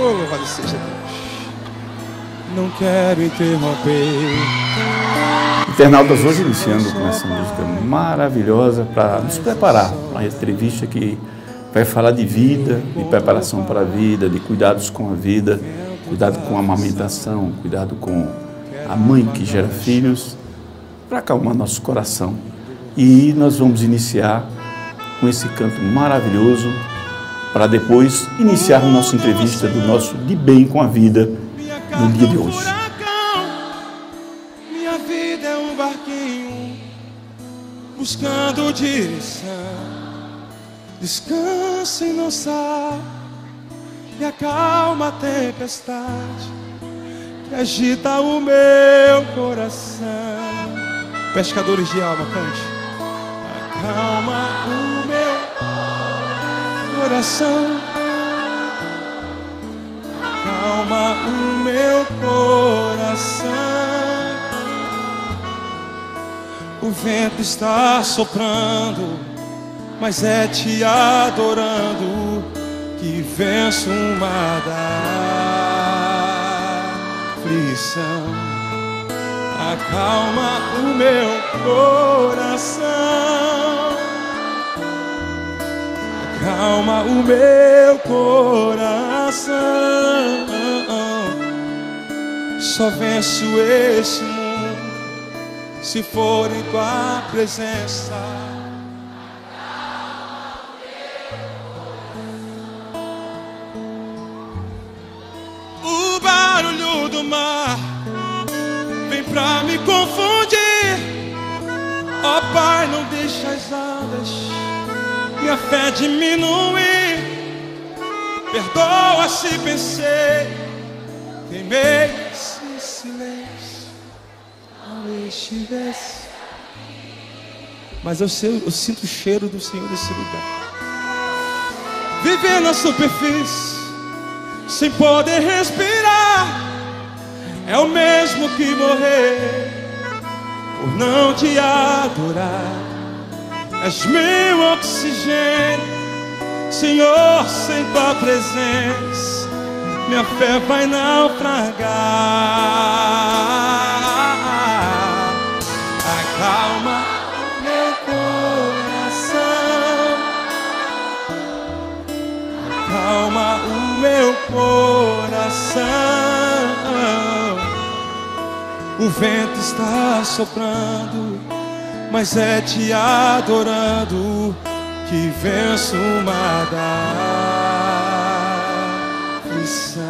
Oh, louvado seja Deus. Não quero interromper. Internautas, hoje iniciando com essa música maravilhosa para nos preparar para a entrevista que vai falar de vida, de preparação para a vida, de cuidados com a vida, cuidado com a amamentação, cuidado com a mãe que gera filhos, para acalmar nosso coração. E nós vamos iniciar com esse canto maravilhoso para depois iniciar a nossa entrevista do nosso De Bem com a Vida no dia de hoje. Minha vida é um barquinho buscando direção. Descansa em nossa e acalma a tempestade que agita o meu coração. Pescadores de alma, cante. Acalma o meu coração. Acalma o meu coração. O vento está soprando, mas é te adorando que venço uma da aflição. Acalma o meu coração. Acalma o meu coração. Só venço esse mundo se for em tua presença. O barulho do mar vem pra me confundir. Ó Pai, não deixa as ondas minha fé diminuir. Perdoa se pensei, teimei esse silêncio, não estivesse. Mas eu sinto o cheiro do Senhor nesse lugar. Viver na superfície sem poder respirar é o mesmo que morrer por não te adorar. És meu oxigênio, Senhor, sem tua presença minha fé vai naufragar. Acalma o meu coração. Acalma o meu coração. O vento está soprando, mas é te adorando que venço uma da aflição.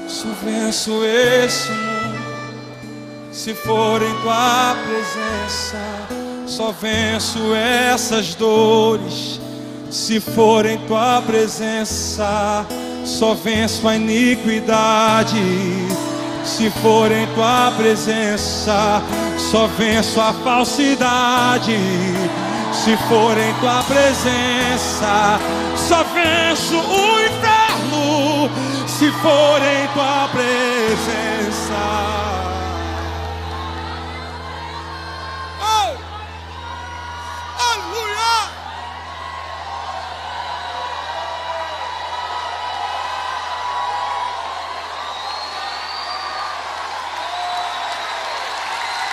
Só venço esse mundo se for em tua presença. Só venço essas dores se for em tua presença. Só venço a iniquidade se for em tua presença. Só venço a falsidade se for em tua presença. Só venço o inferno se for em tua presença.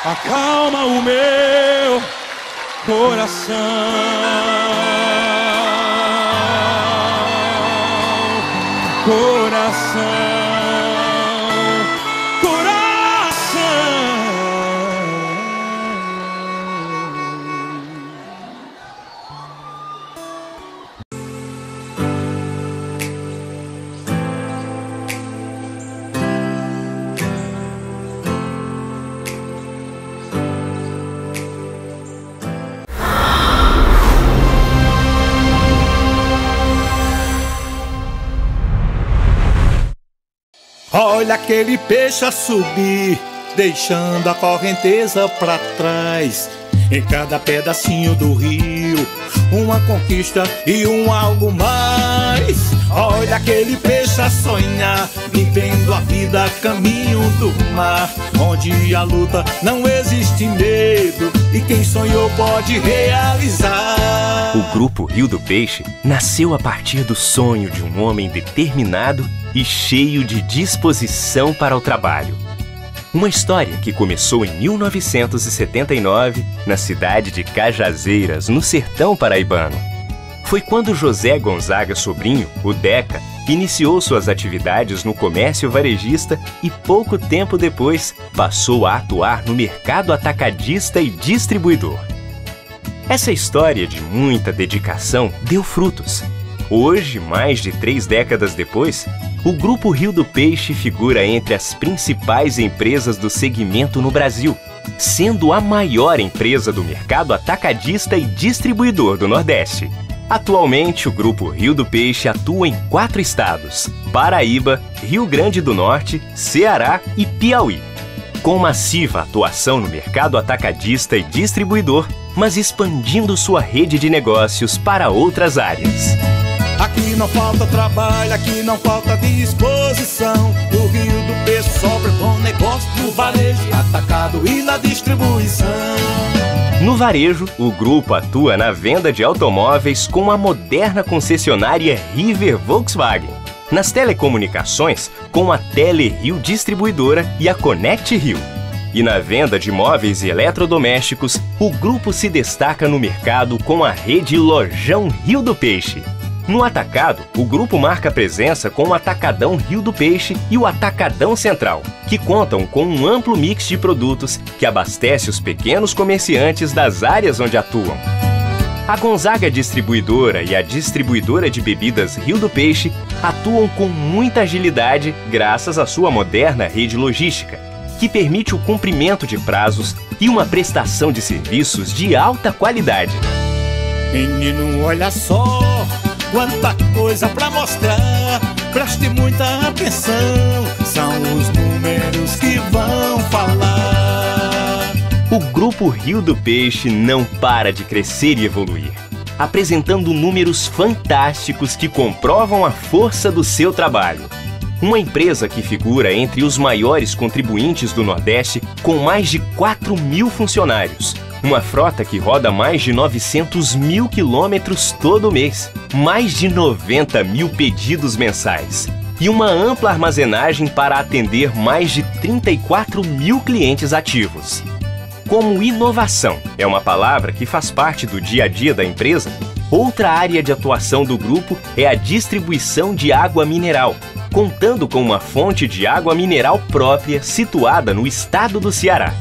Acalma o meu coração. Coração. Olha aquele peixe a subir, deixando a correnteza pra trás. Em cada pedacinho do rio, uma conquista e um algo mais. Olha aquele peixe a sonhar, vivendo a vida a caminho do mar, onde a luta não existe medo e quem sonhou pode realizar. O Grupo Rio do Peixe nasceu a partir do sonho de um homem determinado e cheio de disposição para o trabalho. Uma história que começou em 1979, na cidade de Cajazeiras, no sertão paraibano. Foi quando José Gonzaga Sobrinho, o Deca, iniciou suas atividades no comércio varejista e pouco tempo depois passou a atuar no mercado atacadista e distribuidor. Essa história de muita dedicação deu frutos. Hoje, mais de 3 décadas depois, o Grupo Rio do Peixe figura entre as principais empresas do segmento no Brasil, sendo a maior empresa do mercado atacadista e distribuidor do Nordeste. Atualmente, o Grupo Rio do Peixe atua em 4 estados: Paraíba, Rio Grande do Norte, Ceará e Piauí. Com massiva atuação no mercado atacadista e distribuidor, mas expandindo sua rede de negócios para outras áreas. Aqui não falta trabalho, aqui não falta disposição. No Rio do Peixe sobra bom negócio, no varejo, atacado e na distribuição. No varejo, o grupo atua na venda de automóveis com a moderna concessionária River Volkswagen. Nas telecomunicações, com a Telerio Distribuidora e a Connect Rio. E na venda de móveis e eletrodomésticos, o grupo se destaca no mercado com a rede Lojão Rio do Peixe. No atacado, o grupo marca presença com o Atacadão Rio do Peixe e o Atacadão Central, que contam com um amplo mix de produtos que abastece os pequenos comerciantes das áreas onde atuam. A Gonzaga Distribuidora e a Distribuidora de Bebidas Rio do Peixe atuam com muita agilidade graças à sua moderna rede logística, que permite o cumprimento de prazos e uma prestação de serviços de alta qualidade. Menino, olha só quanta coisa pra mostrar, preste muita atenção, são os números que vão falar. O Grupo Rio do Peixe não para de crescer e evoluir, apresentando números fantásticos que comprovam a força do seu trabalho. Uma empresa que figura entre os maiores contribuintes do Nordeste, com mais de 4.000 funcionários. Uma frota que roda mais de 900 mil quilômetros todo mês, mais de 90 mil pedidos mensais e uma ampla armazenagem para atender mais de 34 mil clientes ativos. Como inovação é uma palavra que faz parte do dia a dia da empresa, outra área de atuação do grupo é a distribuição de água mineral, contando com uma fonte de água mineral própria situada no estado do Ceará.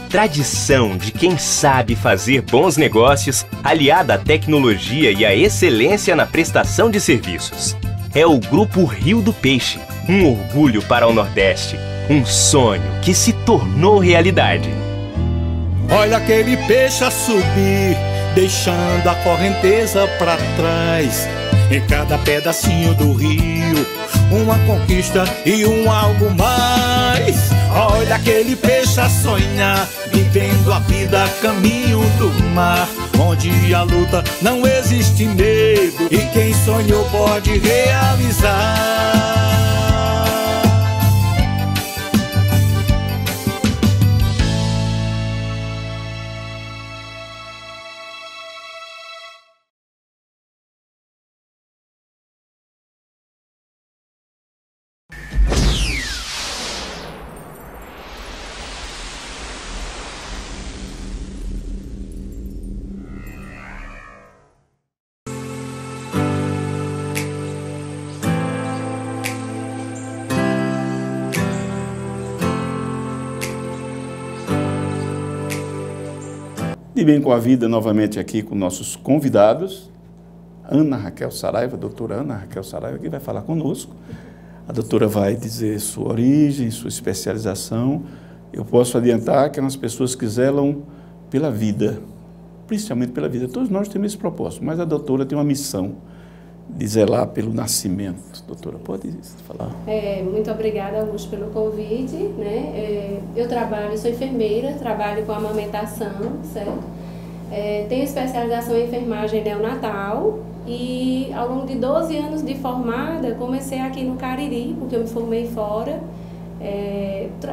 Tradição de quem sabe fazer bons negócios, aliada à tecnologia e à excelência na prestação de serviços. É o Grupo Rio do Peixe, um orgulho para o Nordeste, um sonho que se tornou realidade. Olha aquele peixe a subir, deixando a correnteza pra trás. Em cada pedacinho do rio, uma conquista e um algo mais. Olha aquele peixe a sonhar, vivendo a vida a caminho do mar, onde a luta não existe medo e quem sonhou pode realizar. De Bem com a Vida, novamente aqui com nossos convidados, Ana Raquel Saraiva, a doutora Ana Raquel Saraiva, que vai falar conosco. A doutora vai dizer sua origem, sua especialização. Eu posso adiantar que as pessoas que zelam pela vida, principalmente pela vida. Todos nós temos esse propósito, mas a doutora tem uma missão de zelar pelo nascimento. Doutora, pode falar? Muito obrigada, Augusto, pelo convite. Né? Eu sou enfermeira, trabalho com amamentação, certo? Tenho especialização em enfermagem neonatal, E ao longo de 12 anos de formada, comecei aqui no Cariri, porque eu me formei fora,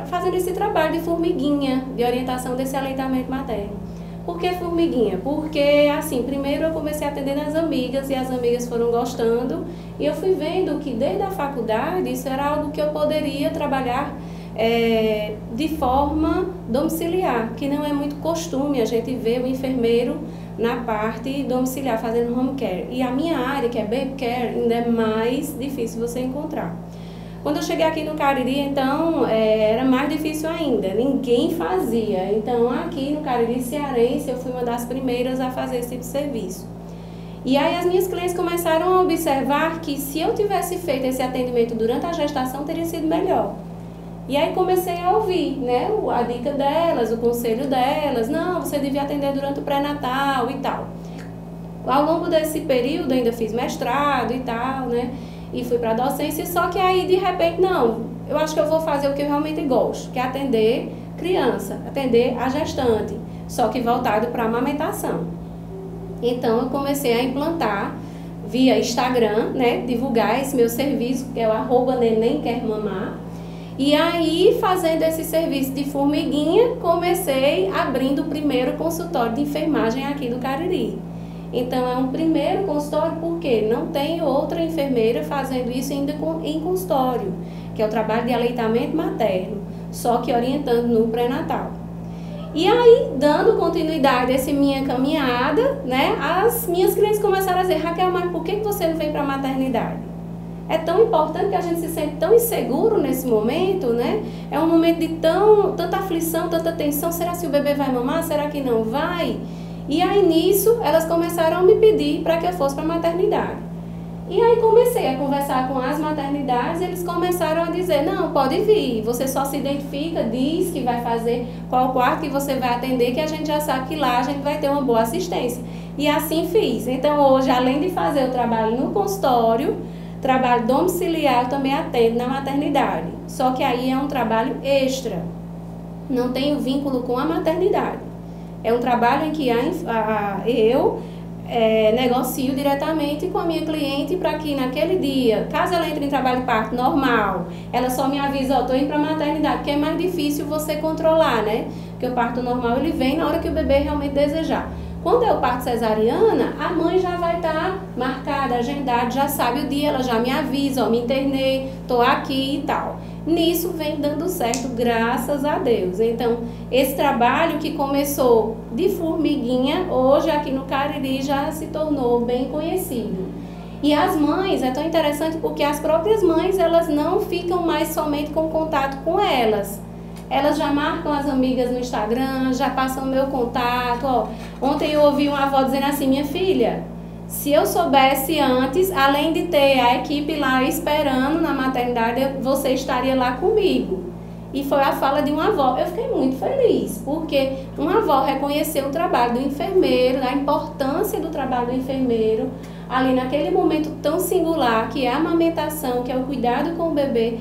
fazendo esse trabalho de formiguinha, de orientação desse aleitamento materno. Por que formiguinha? Porque, assim, primeiro eu comecei atendendo as amigas e as amigas foram gostando e eu fui vendo que desde a faculdade isso era algo que eu poderia trabalhar de forma domiciliar, que não é muito costume a gente ver o enfermeiro na parte domiciliar, fazendo home care. E a minha área, que é baby care, ainda é mais difícil você encontrar. Quando eu cheguei aqui no Cariri, então, era mais difícil ainda, ninguém fazia. Então, aqui no Cariri cearense, eu fui uma das primeiras a fazer esse tipo de serviço. E aí as minhas clientes começaram a observar que se eu tivesse feito esse atendimento durante a gestação, teria sido melhor. E aí comecei a ouvir, né, a dica delas, o conselho delas, não, você devia atender durante o pré-natal e tal. Ao longo desse período ainda fiz mestrado e tal, né, e fui para a docência, só que aí de repente, não, eu acho que eu vou fazer o que eu realmente gosto, que é atender criança, atender a gestante, só que voltado para a amamentação. Então eu comecei a implantar via Instagram, né, divulgar esse meu serviço, que é o @neném-quer-mamar. E aí, fazendo esse serviço de formiguinha, comecei abrindo o primeiro consultório de enfermagem aqui do Cariri. Então, é um primeiro consultório porque não tem outra enfermeira fazendo isso ainda em consultório, que é o trabalho de aleitamento materno, só que orientando no pré-natal. E aí, dando continuidade a essa minha caminhada, né, as minhas clientes começaram a dizer, Raquel, mas por que você não vem para a maternidade? É tão importante que a gente se sente tão inseguro nesse momento, né? É um momento de tanta aflição, tanta tensão. Será que o bebê vai mamar? Será que não vai? E aí, nisso, elas começaram a me pedir para que eu fosse para a maternidade. E aí, comecei a conversar com as maternidades e eles começaram a dizer, não, pode vir, você só se identifica, diz que vai fazer, qual quarto que você vai atender, que a gente já sabe que lá a gente vai ter uma boa assistência. E assim fiz. Então, hoje, além de fazer o trabalho no consultório, trabalho domiciliar, eu também atendo na maternidade. Só que aí é um trabalho extra. Não tenho vínculo com a maternidade. É um trabalho em que eu negocio diretamente com a minha cliente para que naquele dia, caso ela entre em trabalho de parto normal, ela só me avisa, ó, tô indo para a maternidade, porque é mais difícil você controlar, né? Porque o parto normal ele vem na hora que o bebê realmente desejar. Quando é o parto cesariana, a mãe já vai estar marcada, agendada, já sabe o dia, ela já me avisa, ó, me internei, tô aqui e tal. Nisso vem dando certo, graças a Deus. Então, esse trabalho que começou de formiguinha, hoje aqui no Cariri já se tornou bem conhecido. E as mães, é tão interessante porque as próprias mães, elas não ficam mais somente com contato com elas. Elas já marcam as amigas no Instagram, já passam o meu contato. Ó. Ontem eu ouvi uma avó dizendo assim, minha filha, se eu soubesse antes, além de ter a equipe lá esperando na maternidade, você estaria lá comigo. E foi a fala de uma avó. Eu fiquei muito feliz, porque uma avó reconheceu o trabalho do enfermeiro, a importância do trabalho do enfermeiro, ali naquele momento tão singular, que é a amamentação, que é o cuidado com o bebê.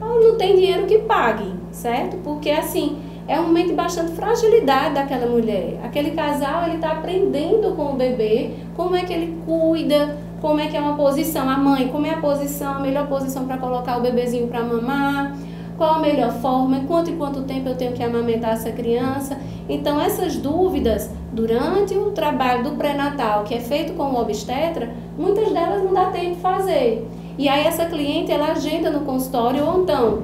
Não tem dinheiro que pague, certo? Porque, assim, é um momento de bastante fragilidade daquela mulher. Aquele casal, ele está aprendendo com o bebê, como é que ele cuida, como é que é uma posição, a mãe, como é a posição, a melhor posição para colocar o bebezinho para mamar, qual a melhor forma, em quanto tempo eu tenho que amamentar essa criança. Então, essas dúvidas, durante o trabalho do pré-natal, que é feito com o obstetra, muitas delas não dá tempo de fazer. E aí essa cliente, ela agenda no consultório ou então,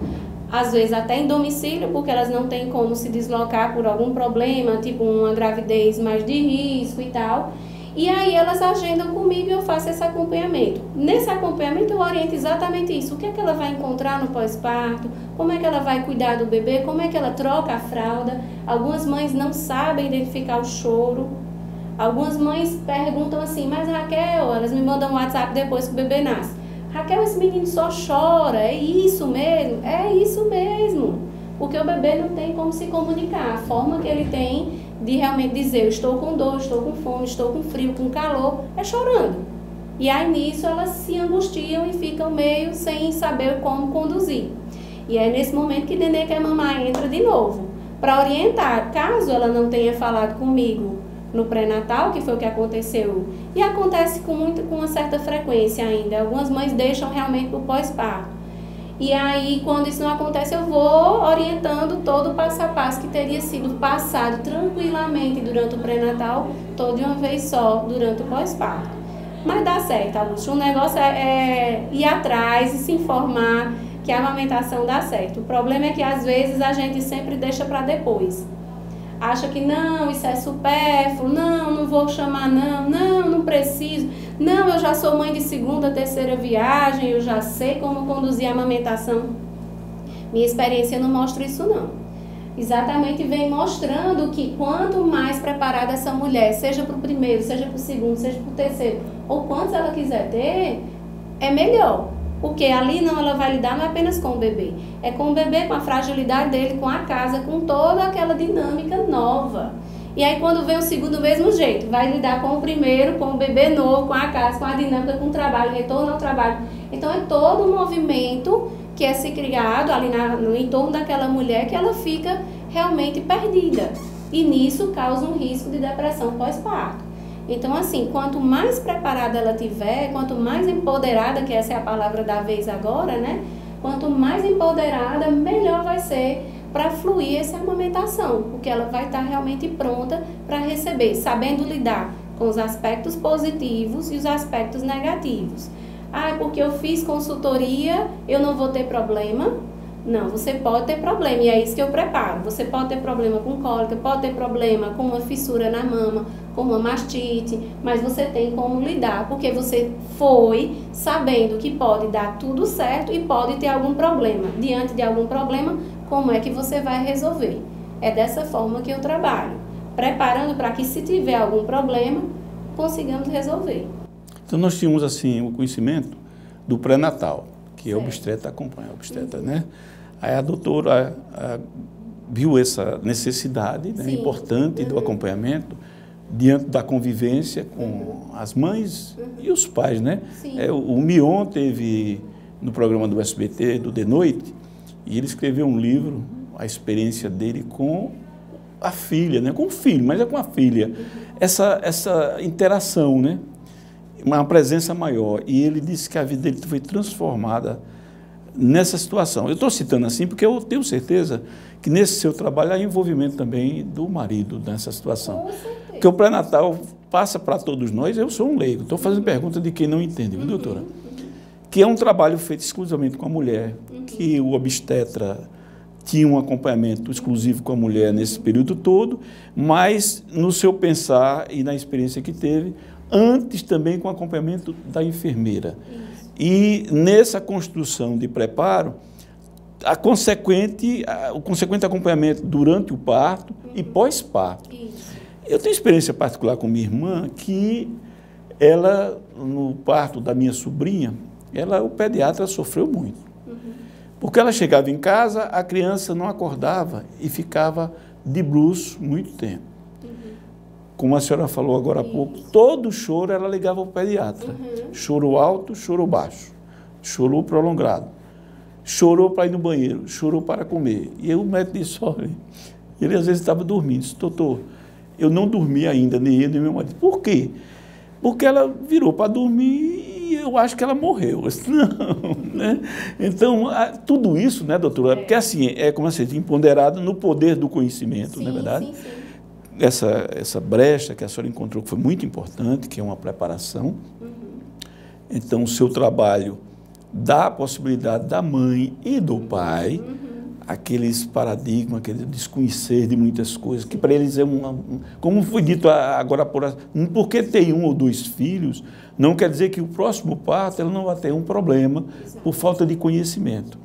às vezes até em domicílio, porque elas não têm como se deslocar por algum problema, tipo uma gravidez mais de risco e tal. E aí elas agendam comigo e eu faço esse acompanhamento. Nesse acompanhamento eu oriento exatamente isso. O que é que ela vai encontrar no pós-parto? Como é que ela vai cuidar do bebê? Como é que ela troca a fralda? Algumas mães não sabem identificar o choro. Algumas mães perguntam assim, mas Raquel, elas me mandam um WhatsApp depois que o bebê nasce. Raquel, esse menino só chora, é isso mesmo? É isso mesmo, porque o bebê não tem como se comunicar. A forma que ele tem de realmente dizer, eu estou com dor, estou com fome, estou com frio, com calor, é chorando. E aí nisso elas se angustiam e ficam meio sem saber como conduzir. E é nesse momento que Nenê Quer Mamar entra de novo, para orientar, caso ela não tenha falado comigo no pré-natal, que foi o que aconteceu, e acontece com uma certa frequência ainda. Algumas mães deixam realmente para o pós-parto. E aí, quando isso não acontece, eu vou orientando todo o passo a passo que teria sido passado tranquilamente durante o pré-natal, todo de uma vez só, durante o pós-parto. Mas dá certo, Augusto. O negócio é ir atrás e se informar que a amamentação dá certo. O problema é que, às vezes, a gente sempre deixa para depois. Acha que não, isso é supérfluo, não vou chamar não preciso, não, eu já sou mãe de segunda, terceira viagem, eu já sei como conduzir a amamentação. Minha experiência não mostra isso não. Exatamente vem mostrando que quanto mais preparada essa mulher, seja para o primeiro, seja para o segundo, seja para o terceiro, ou quantos ela quiser ter, é melhor. Porque ali não, ela vai lidar não apenas com o bebê, é com o bebê, com a fragilidade dele, com a casa, com toda aquela dinâmica nova. E aí quando vem o segundo, do mesmo jeito, vai lidar com o primeiro, com o bebê novo, com a casa, com a dinâmica, com o trabalho, retorno ao trabalho. Então é todo um movimento que é se criado ali no entorno daquela mulher que ela fica realmente perdida. E nisso causa um risco de depressão pós-parto. Então, assim, quanto mais preparada ela tiver, quanto mais empoderada, que essa é a palavra da vez agora, né? Quanto mais empoderada, melhor vai ser para fluir essa amamentação, porque ela vai estar realmente pronta para receber, sabendo lidar com os aspectos positivos e os aspectos negativos. Ah, porque eu fiz consultoria, eu não vou ter problema? Não, você pode ter problema, e é isso que eu preparo. Você pode ter problema com cólica, pode ter problema com uma fissura na mama, com uma mastite, mas você tem como lidar, porque você foi sabendo que pode dar tudo certo e pode ter algum problema. Diante de algum problema, como é que você vai resolver? É dessa forma que eu trabalho, preparando para que, se tiver algum problema, consigamos resolver. Então, nós tínhamos, assim, o conhecimento do pré-natal, que a obstetra acompanha, a obstetra, né? Aí a doutora viu essa necessidade, né, importante do acompanhamento diante da convivência com as mães e os pais, né? O Mion teve no programa do SBT, do De Noite, e ele escreveu um livro, a experiência dele com a filha, né? Com o filho, mas é com a filha. Essa interação, né? Uma presença maior. E ele disse que a vida dele foi transformada nessa situação. Eu estou citando assim porque eu tenho certeza que nesse seu trabalho há envolvimento também do marido nessa situação. Porque o pré-natal passa para todos nós, eu sou um leigo, estou fazendo pergunta de quem não entende, viu, doutora? Que é um trabalho feito exclusivamente com a mulher, que o obstetra tinha um acompanhamento exclusivo com a mulher nesse período todo, mas no seu pensar e na experiência que teve, antes também com o acompanhamento da enfermeira. E nessa construção de preparo, o consequente acompanhamento durante o parto e pós-parto. Eu tenho experiência particular com minha irmã, que ela, no parto da minha sobrinha, o pediatra sofreu muito. Porque ela chegava em casa, a criança não acordava e ficava de bruços muito tempo. Como a senhora falou agora há pouco, todo choro ela ligava ao pediatra. Choro alto, choro baixo, choro prolongado, chorou para ir no banheiro, chorou para comer. E aí o médico disse, olha, ele às vezes estava dormindo, disse, doutor, eu não dormi ainda, nem ele, nem meu marido. Por quê? Porque ela virou para dormir e eu acho que ela morreu. Eu disse, não, né? Então, tudo isso, né, doutora, porque assim, é como se diz, empoderado no poder do conhecimento, não é verdade? Sim. Essa brecha que a senhora encontrou, que foi muito importante, que é uma preparação. Então, o seu trabalho dá a possibilidade da mãe e do pai, aqueles paradigmas, aquele desconhecer de muitas coisas, que para eles é como foi dito agora, porque tem um ou dois filhos, não quer dizer que o próximo parto ela não vai ter um problema por falta de conhecimento.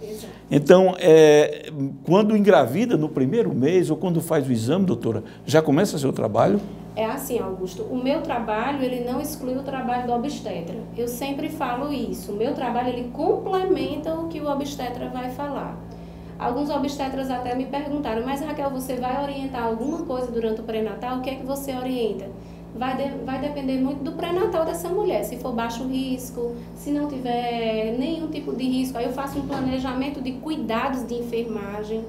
Então, quando engravida no primeiro mês ou quando faz o exame, doutora, já começa seu trabalho? É assim, Augusto, o meu trabalho, ele não exclui o trabalho do obstetra. Eu sempre falo isso, o meu trabalho, ele complementa o que o obstetra vai falar. Alguns obstetras até me perguntaram, mas Raquel, você vai orientar alguma coisa durante o pré-natal? O que é que você orienta? Vai depender muito do pré-natal dessa mulher, se for baixo risco, se não tiver nenhum tipo de risco, aí eu faço um planejamento de cuidados de enfermagem,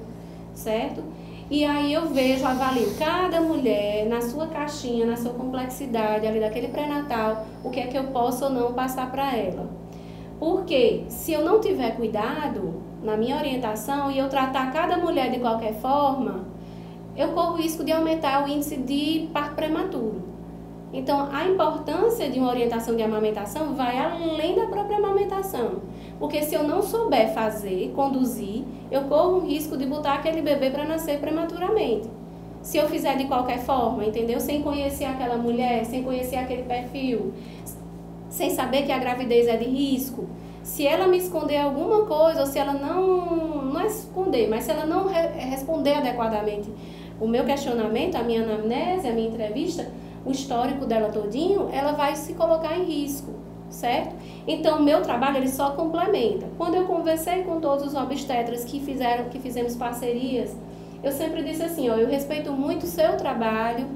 certo? E aí eu vejo, avalio cada mulher na sua sua caixinha, na sua complexidade ali daquele pré-natal, o que é que eu posso ou não passar para ela. Porque se eu não tiver cuidado na minha orientação e eu tratar cada mulher de qualquer forma, eu corro o risco de aumentar o índice de parto prematuro. Então, a importância de uma orientação de amamentação vai além da própria amamentação. Porque se eu não souber fazer, conduzir, eu corro o risco de botar aquele bebê para nascer prematuramente. Se eu fizer de qualquer forma, entendeu? Sem conhecer aquela mulher, sem conhecer aquele perfil, sem saber que a gravidez é de risco. Se ela me esconder alguma coisa, ou se ela não é esconder, mas se ela não responder adequadamente o meu questionamento, a minha anamnese, a minha entrevista, o histórico dela todinho, ela vai se colocar em risco, certo? Então, o meu trabalho, ele só complementa. Quando eu conversei com todos os obstetras que fizemos parcerias, eu sempre disse assim, ó, eu respeito muito o seu trabalho,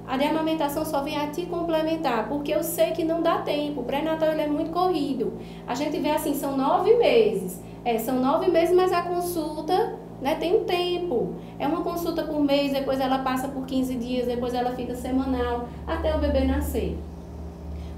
a de amamentação só vem a te complementar, porque eu sei que não dá tempo, o pré-natal ele é muito corrido. A gente vê assim, são 9 meses, são 9 meses, mas a consulta, né, tem um tempo. É uma consulta por mês, depois ela passa por 15 dias, depois ela fica semanal, até o bebê nascer.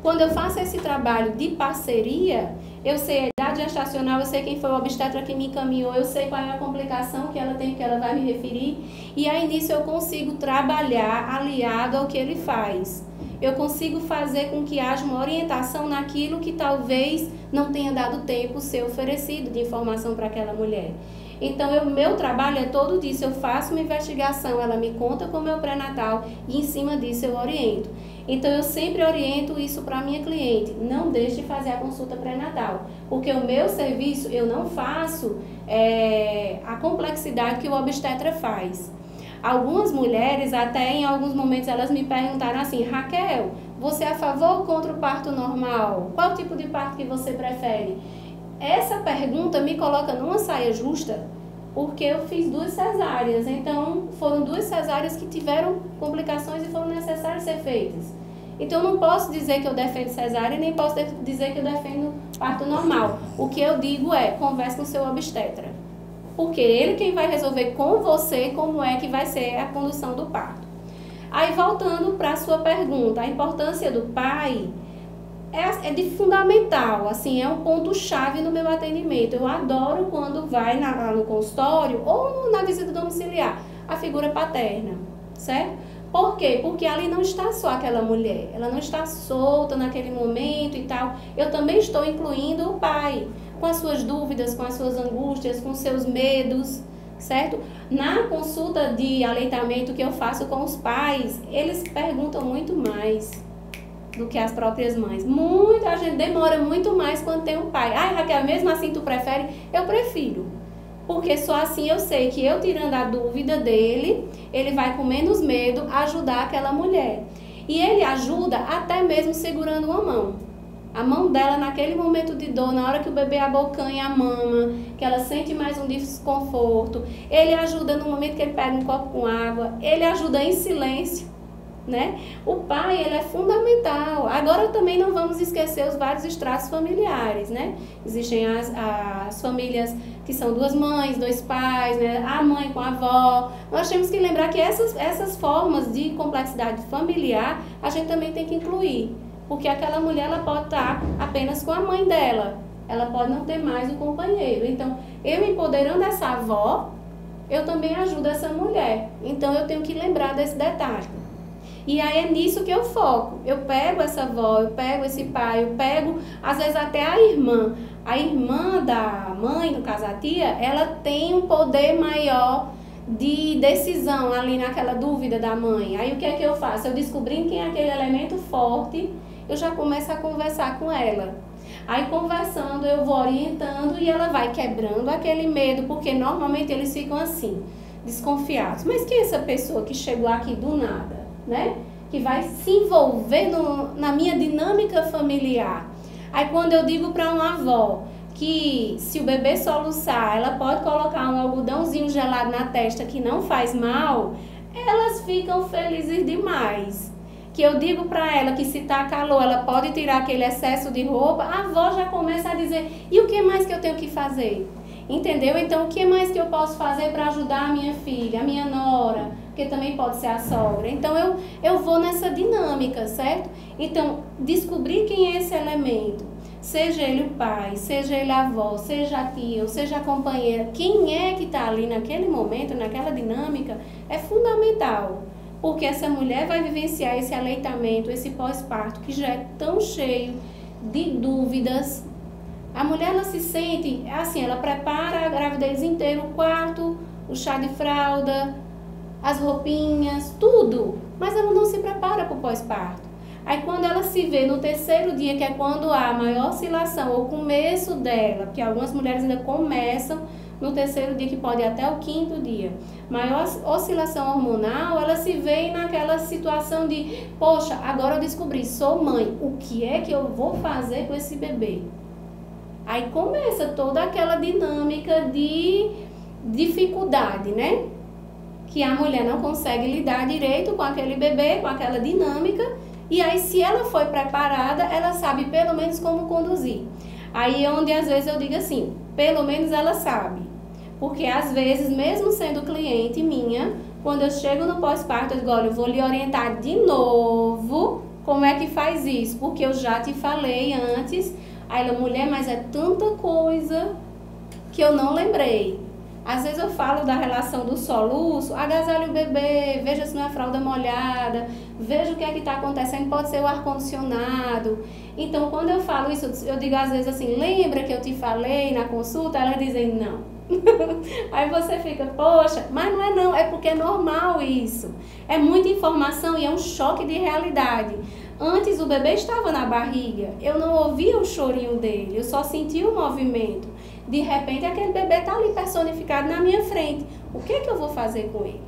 Quando eu faço esse trabalho de parceria, eu sei a idade gestacional, eu sei quem foi o obstetra que me encaminhou, eu sei qual é a complicação que ela tem, que ela vai me referir, e aí nisso eu consigo trabalhar aliado ao que ele faz. Eu consigo fazer com que haja uma orientação naquilo que talvez não tenha dado tempo ser oferecido de informação para aquela mulher. Então, meu trabalho é todo disso, eu faço uma investigação, ela me conta como é o pré-natal e em cima disso eu oriento. Então, eu sempre oriento isso para a minha cliente, não deixe de fazer a consulta pré-natal, porque o meu serviço eu não faço a complexidade que o obstetra faz. Algumas mulheres, até em alguns momentos, elas me perguntaram assim, Raquel, você é a favor ou contra o parto normal? Qual tipo de parto que você prefere? Essa pergunta me coloca numa saia justa, porque eu fiz 2 cesáreas, então foram 2 cesáreas que tiveram complicações e foram necessárias ser feitas. Então eu não posso dizer que eu defendo cesárea, nem posso dizer que eu defendo parto normal. O que eu digo é, converse com o seu obstetra, porque ele quem vai resolver com você como é que vai ser a condução do parto. Aí voltando para a sua pergunta, a importância do pai é de fundamental, assim, é um ponto-chave no meu atendimento. Eu adoro quando vai no consultório ou na visita domiciliar, a figura paterna, certo? Por quê? Porque ali não está só aquela mulher, ela não está solta naquele momento e tal. Eu também estou incluindo o pai, com as suas dúvidas, com as suas angústias, com os seus medos, certo? Na consulta de aleitamento que eu faço com os pais, eles perguntam muito mais do que as próprias mães. A gente demora muito mais quando tem um pai. Ai, Raquel, mesmo assim tu prefere? Eu prefiro. Porque só assim eu sei que eu tirando a dúvida dele, ele vai com menos medo ajudar aquela mulher. E ele ajuda até mesmo segurando uma mão. A mão dela naquele momento de dor, na hora que o bebê abocanha a mama, que ela sente mais um desconforto. Ele ajuda no momento que ele pega um copo com água. Ele ajuda em silêncio. Né? O pai, ele é fundamental. Agora também não vamos esquecer os vários estratos familiares, né? Existem as famílias que são 2 mães, 2 pais, né? A mãe com a avó. Nós temos que lembrar que essas formas de complexidade familiar a gente também tem que incluir, porque aquela mulher ela pode estar apenas com a mãe dela, ela pode não ter mais o companheiro. Então, eu empoderando essa avó, eu também ajudo essa mulher. Então, eu tenho que lembrar desse detalhe. E aí é nisso que eu foco. Eu pego essa avó, eu pego esse pai, eu pego, às vezes, até a irmã. A irmã da mãe, no caso a tia, ela tem um poder maior de decisão ali naquela dúvida da mãe. Aí o que é que eu faço? Eu descobrindo quem é aquele elemento forte, eu já começo a conversar com ela. Aí conversando, eu vou orientando e ela vai quebrando aquele medo, porque normalmente eles ficam assim, desconfiados. Mas quem é essa pessoa que chegou aqui do nada? Né? Que vai se envolver na minha dinâmica familiar. Aí quando eu digo para uma avó que se o bebê soluçar, ela pode colocar um algodãozinho gelado na testa que não faz mal, elas ficam felizes demais. Que eu digo para ela que se tá calor, ela pode tirar aquele excesso de roupa, a avó já começa a dizer, e o que mais que eu tenho que fazer? Entendeu? Então, o que mais que eu posso fazer para ajudar a minha filha, a minha nora, porque também pode ser a sogra. Então eu vou nessa dinâmica, certo? Então, descobrir quem é esse elemento, seja ele o pai, seja ele a avó, seja a tia, ou seja a companheira, quem é que está ali naquele momento, naquela dinâmica, é fundamental. Porque essa mulher vai vivenciar esse aleitamento, esse pós-parto, que já é tão cheio de dúvidas. A mulher, ela se sente, assim, ela prepara a gravidez inteira, o quarto, o chá de fralda, as roupinhas, tudo. Mas ela não se prepara para o pós-parto. Aí quando ela se vê no terceiro dia, que é quando há a maior oscilação, ou começo dela, porque algumas mulheres ainda começam no terceiro dia, que pode ir até o quinto dia, maior oscilação hormonal, ela se vê naquela situação de, poxa, agora eu descobri, sou mãe, o que é que eu vou fazer com esse bebê? Aí começa toda aquela dinâmica de dificuldade, né? Que a mulher não consegue lidar direito com aquele bebê, com aquela dinâmica. E aí, se ela foi preparada, ela sabe pelo menos como conduzir. Aí é onde às vezes eu digo assim, pelo menos ela sabe. Porque às vezes, mesmo sendo cliente minha, quando eu chego no pós-parto, eu digo, olha, eu vou lhe orientar de novo como é que faz isso. Porque eu já te falei antes. Aí ela, mulher, mas é tanta coisa que eu não lembrei. Às vezes eu falo da relação do soluço, agasalhe o bebê, veja se não é fralda molhada, veja o que é que está acontecendo, pode ser o ar-condicionado. Então, quando eu falo isso, eu digo às vezes assim, lembra que eu te falei na consulta? Elas dizem, não. Aí você fica, poxa, mas não é não, é porque é normal isso. É muita informação e é um choque de realidade. Antes o bebê estava na barriga, eu não ouvia o chorinho dele, eu só sentia o movimento. De repente aquele bebê está ali personificado na minha frente. O que é que eu vou fazer com ele?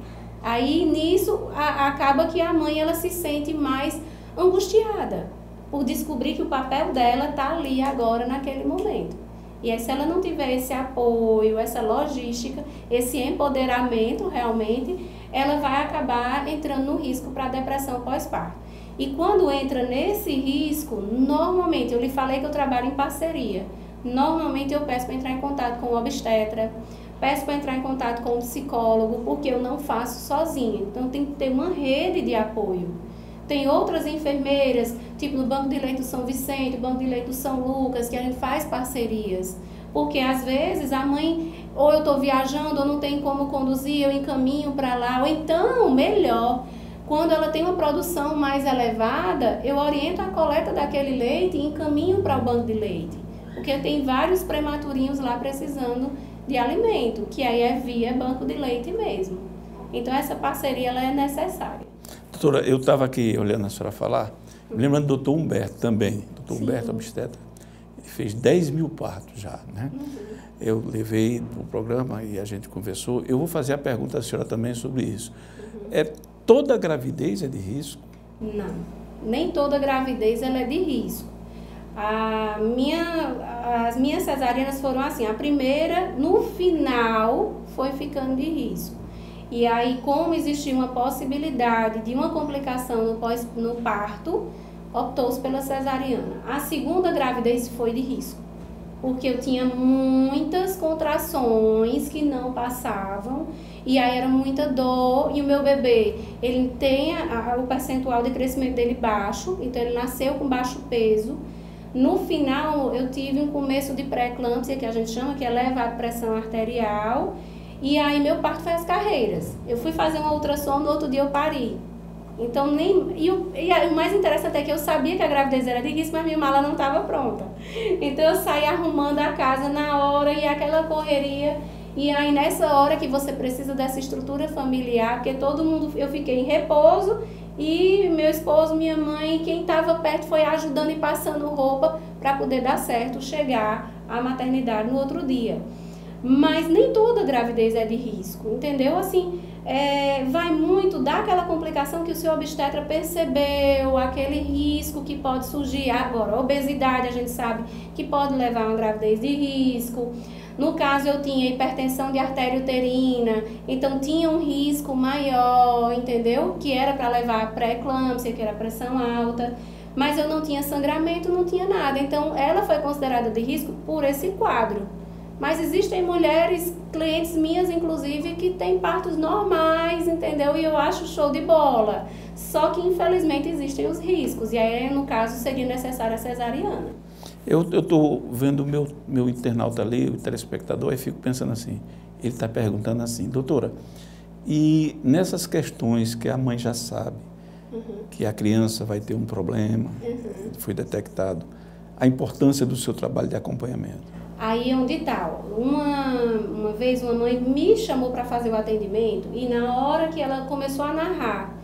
Aí nisso acaba que a mãe ela se sente mais angustiada por descobrir que o papel dela está ali agora naquele momento. E aí se ela não tiver esse apoio, essa logística, esse empoderamento realmente, ela vai acabar entrando no risco para a depressão pós-parto. E quando entra nesse risco, normalmente, eu lhe falei que eu trabalho em parceria. Normalmente eu peço para entrar em contato com o obstetra, peço para entrar em contato com o psicólogo, porque eu não faço sozinha. Então tem que ter uma rede de apoio. Tem outras enfermeiras, tipo no Banco de Leite do São Vicente, Banco de Leite do São Lucas, que a gente faz parcerias. Porque às vezes a mãe, ou eu estou viajando, ou não tem como conduzir, eu encaminho para lá, ou então, melhor, quando ela tem uma produção mais elevada, eu oriento a coleta daquele leite e encaminho para o banco de leite. Porque tem vários prematurinhos lá precisando de alimento, que aí é via banco de leite mesmo. Então essa parceria ela é necessária. Doutora, eu estava aqui olhando a senhora falar, me lembrando do doutor Humberto também. Doutor Humberto, obstetra, ele fez 10 mil partos já, né? Eu levei para o programa e a gente conversou. Eu vou fazer a pergunta à senhora também sobre isso. Toda gravidez é de risco? Não, nem toda gravidez ela é de risco. As minhas cesarianas foram assim, a primeira, no final, foi ficando de risco. E aí, como existia uma possibilidade de uma complicação no parto, optou-se pela cesariana. A segunda gravidez foi de risco, porque eu tinha muitas contrações que não passavam, e aí era muita dor, e o meu bebê, ele tem o percentual de crescimento dele baixo, então ele nasceu com baixo peso. No final, eu tive um começo de pré-eclâmpsia, que a gente chama, que é elevada pressão arterial, e aí meu parto foi às carreiras. Eu fui fazer uma ultrassom, no outro dia eu pari. Então, o mais interessante é que eu sabia que a gravidez era de risco, mas minha mala não estava pronta. Então, eu saí arrumando a casa na hora e aquela correria. E aí, nessa hora que você precisa dessa estrutura familiar, porque todo mundo, eu fiquei em repouso e meu esposo, minha mãe, quem estava perto foi ajudando e passando roupa para poder dar certo, chegar à maternidade no outro dia. Mas nem toda gravidez é de risco, entendeu? Assim, vai muito daquela complicação que o seu obstetra percebeu, aquele risco que pode surgir. Agora, a obesidade a gente sabe que pode levar a uma gravidez de risco. No caso, eu tinha hipertensão de artéria uterina, então tinha um risco maior, entendeu? Que era para levar a pré-eclâmpsia, que era pressão alta, mas eu não tinha sangramento, não tinha nada. Então, ela foi considerada de risco por esse quadro. Mas existem mulheres, clientes minhas inclusive, que têm partos normais, entendeu? E eu acho show de bola. Só que infelizmente existem os riscos. E aí, no caso, seria necessária a cesariana. Eu estou vendo o meu internauta ali, o telespectador, e fico pensando assim, ele está perguntando assim, doutora, e nessas questões que a mãe já sabe, que a criança vai ter um problema, foi detectado, a importância do seu trabalho de acompanhamento? Aí onde está, uma vez uma mãe me chamou para fazer o atendimento e na hora que ela começou a narrar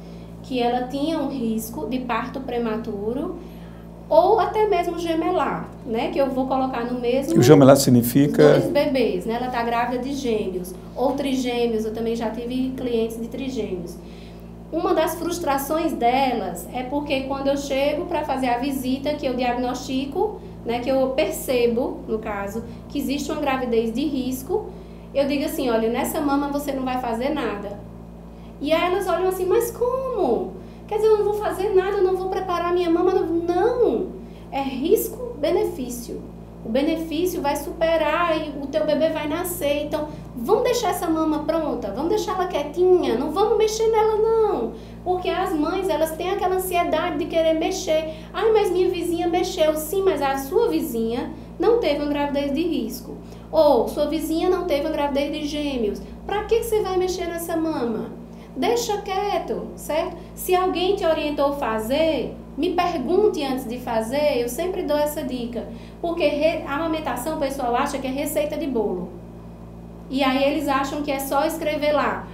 que ela tinha um risco de parto prematuro ou até mesmo gemelar, né? Que eu vou colocar no mesmo... O gemelar significa... Dois bebês, né? Ela está grávida de gêmeos ou trigêmeos, eu também já tive clientes de trigêmeos. Uma das frustrações delas é porque quando eu chego para fazer a visita, que eu diagnostico, né, que eu percebo, no caso, que existe uma gravidez de risco, eu digo assim, olha, nessa mama você não vai fazer nada. E aí elas olham assim, mas como? Quer dizer, eu não vou fazer nada, eu não vou preparar minha mama. Não, é risco-benefício. O benefício vai superar e o teu bebê vai nascer. Então, vamos deixar essa mama pronta, vamos deixar ela quietinha, não vamos mexer nela não. Porque as mães, elas têm aquela ansiedade de querer mexer. Ai, mas minha vizinha mexeu. Sim, mas a sua vizinha não teve uma gravidez de risco. Ou sua vizinha não teve uma gravidez de gêmeos. Para que você vai mexer nessa mama? Deixa quieto, certo? Se alguém te orientou a fazer, me pergunte antes de fazer, eu sempre dou essa dica. Porque a amamentação, o pessoal acha que é receita de bolo. E aí eles acham que é só escrever lá,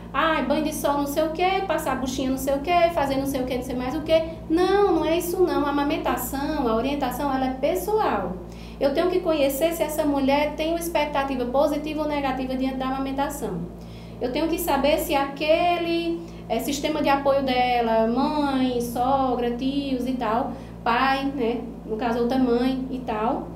banho de sol não sei o que, passar a buchinha não sei o que, fazer não sei o que, não sei mais o que. Não, não é isso não. A amamentação, a orientação, ela é pessoal. Eu tenho que conhecer se essa mulher tem uma expectativa positiva ou negativa diante da amamentação. Eu tenho que saber se aquele sistema de apoio dela, mãe, sogra, tios e tal, pai, né, no caso outra mãe e tal,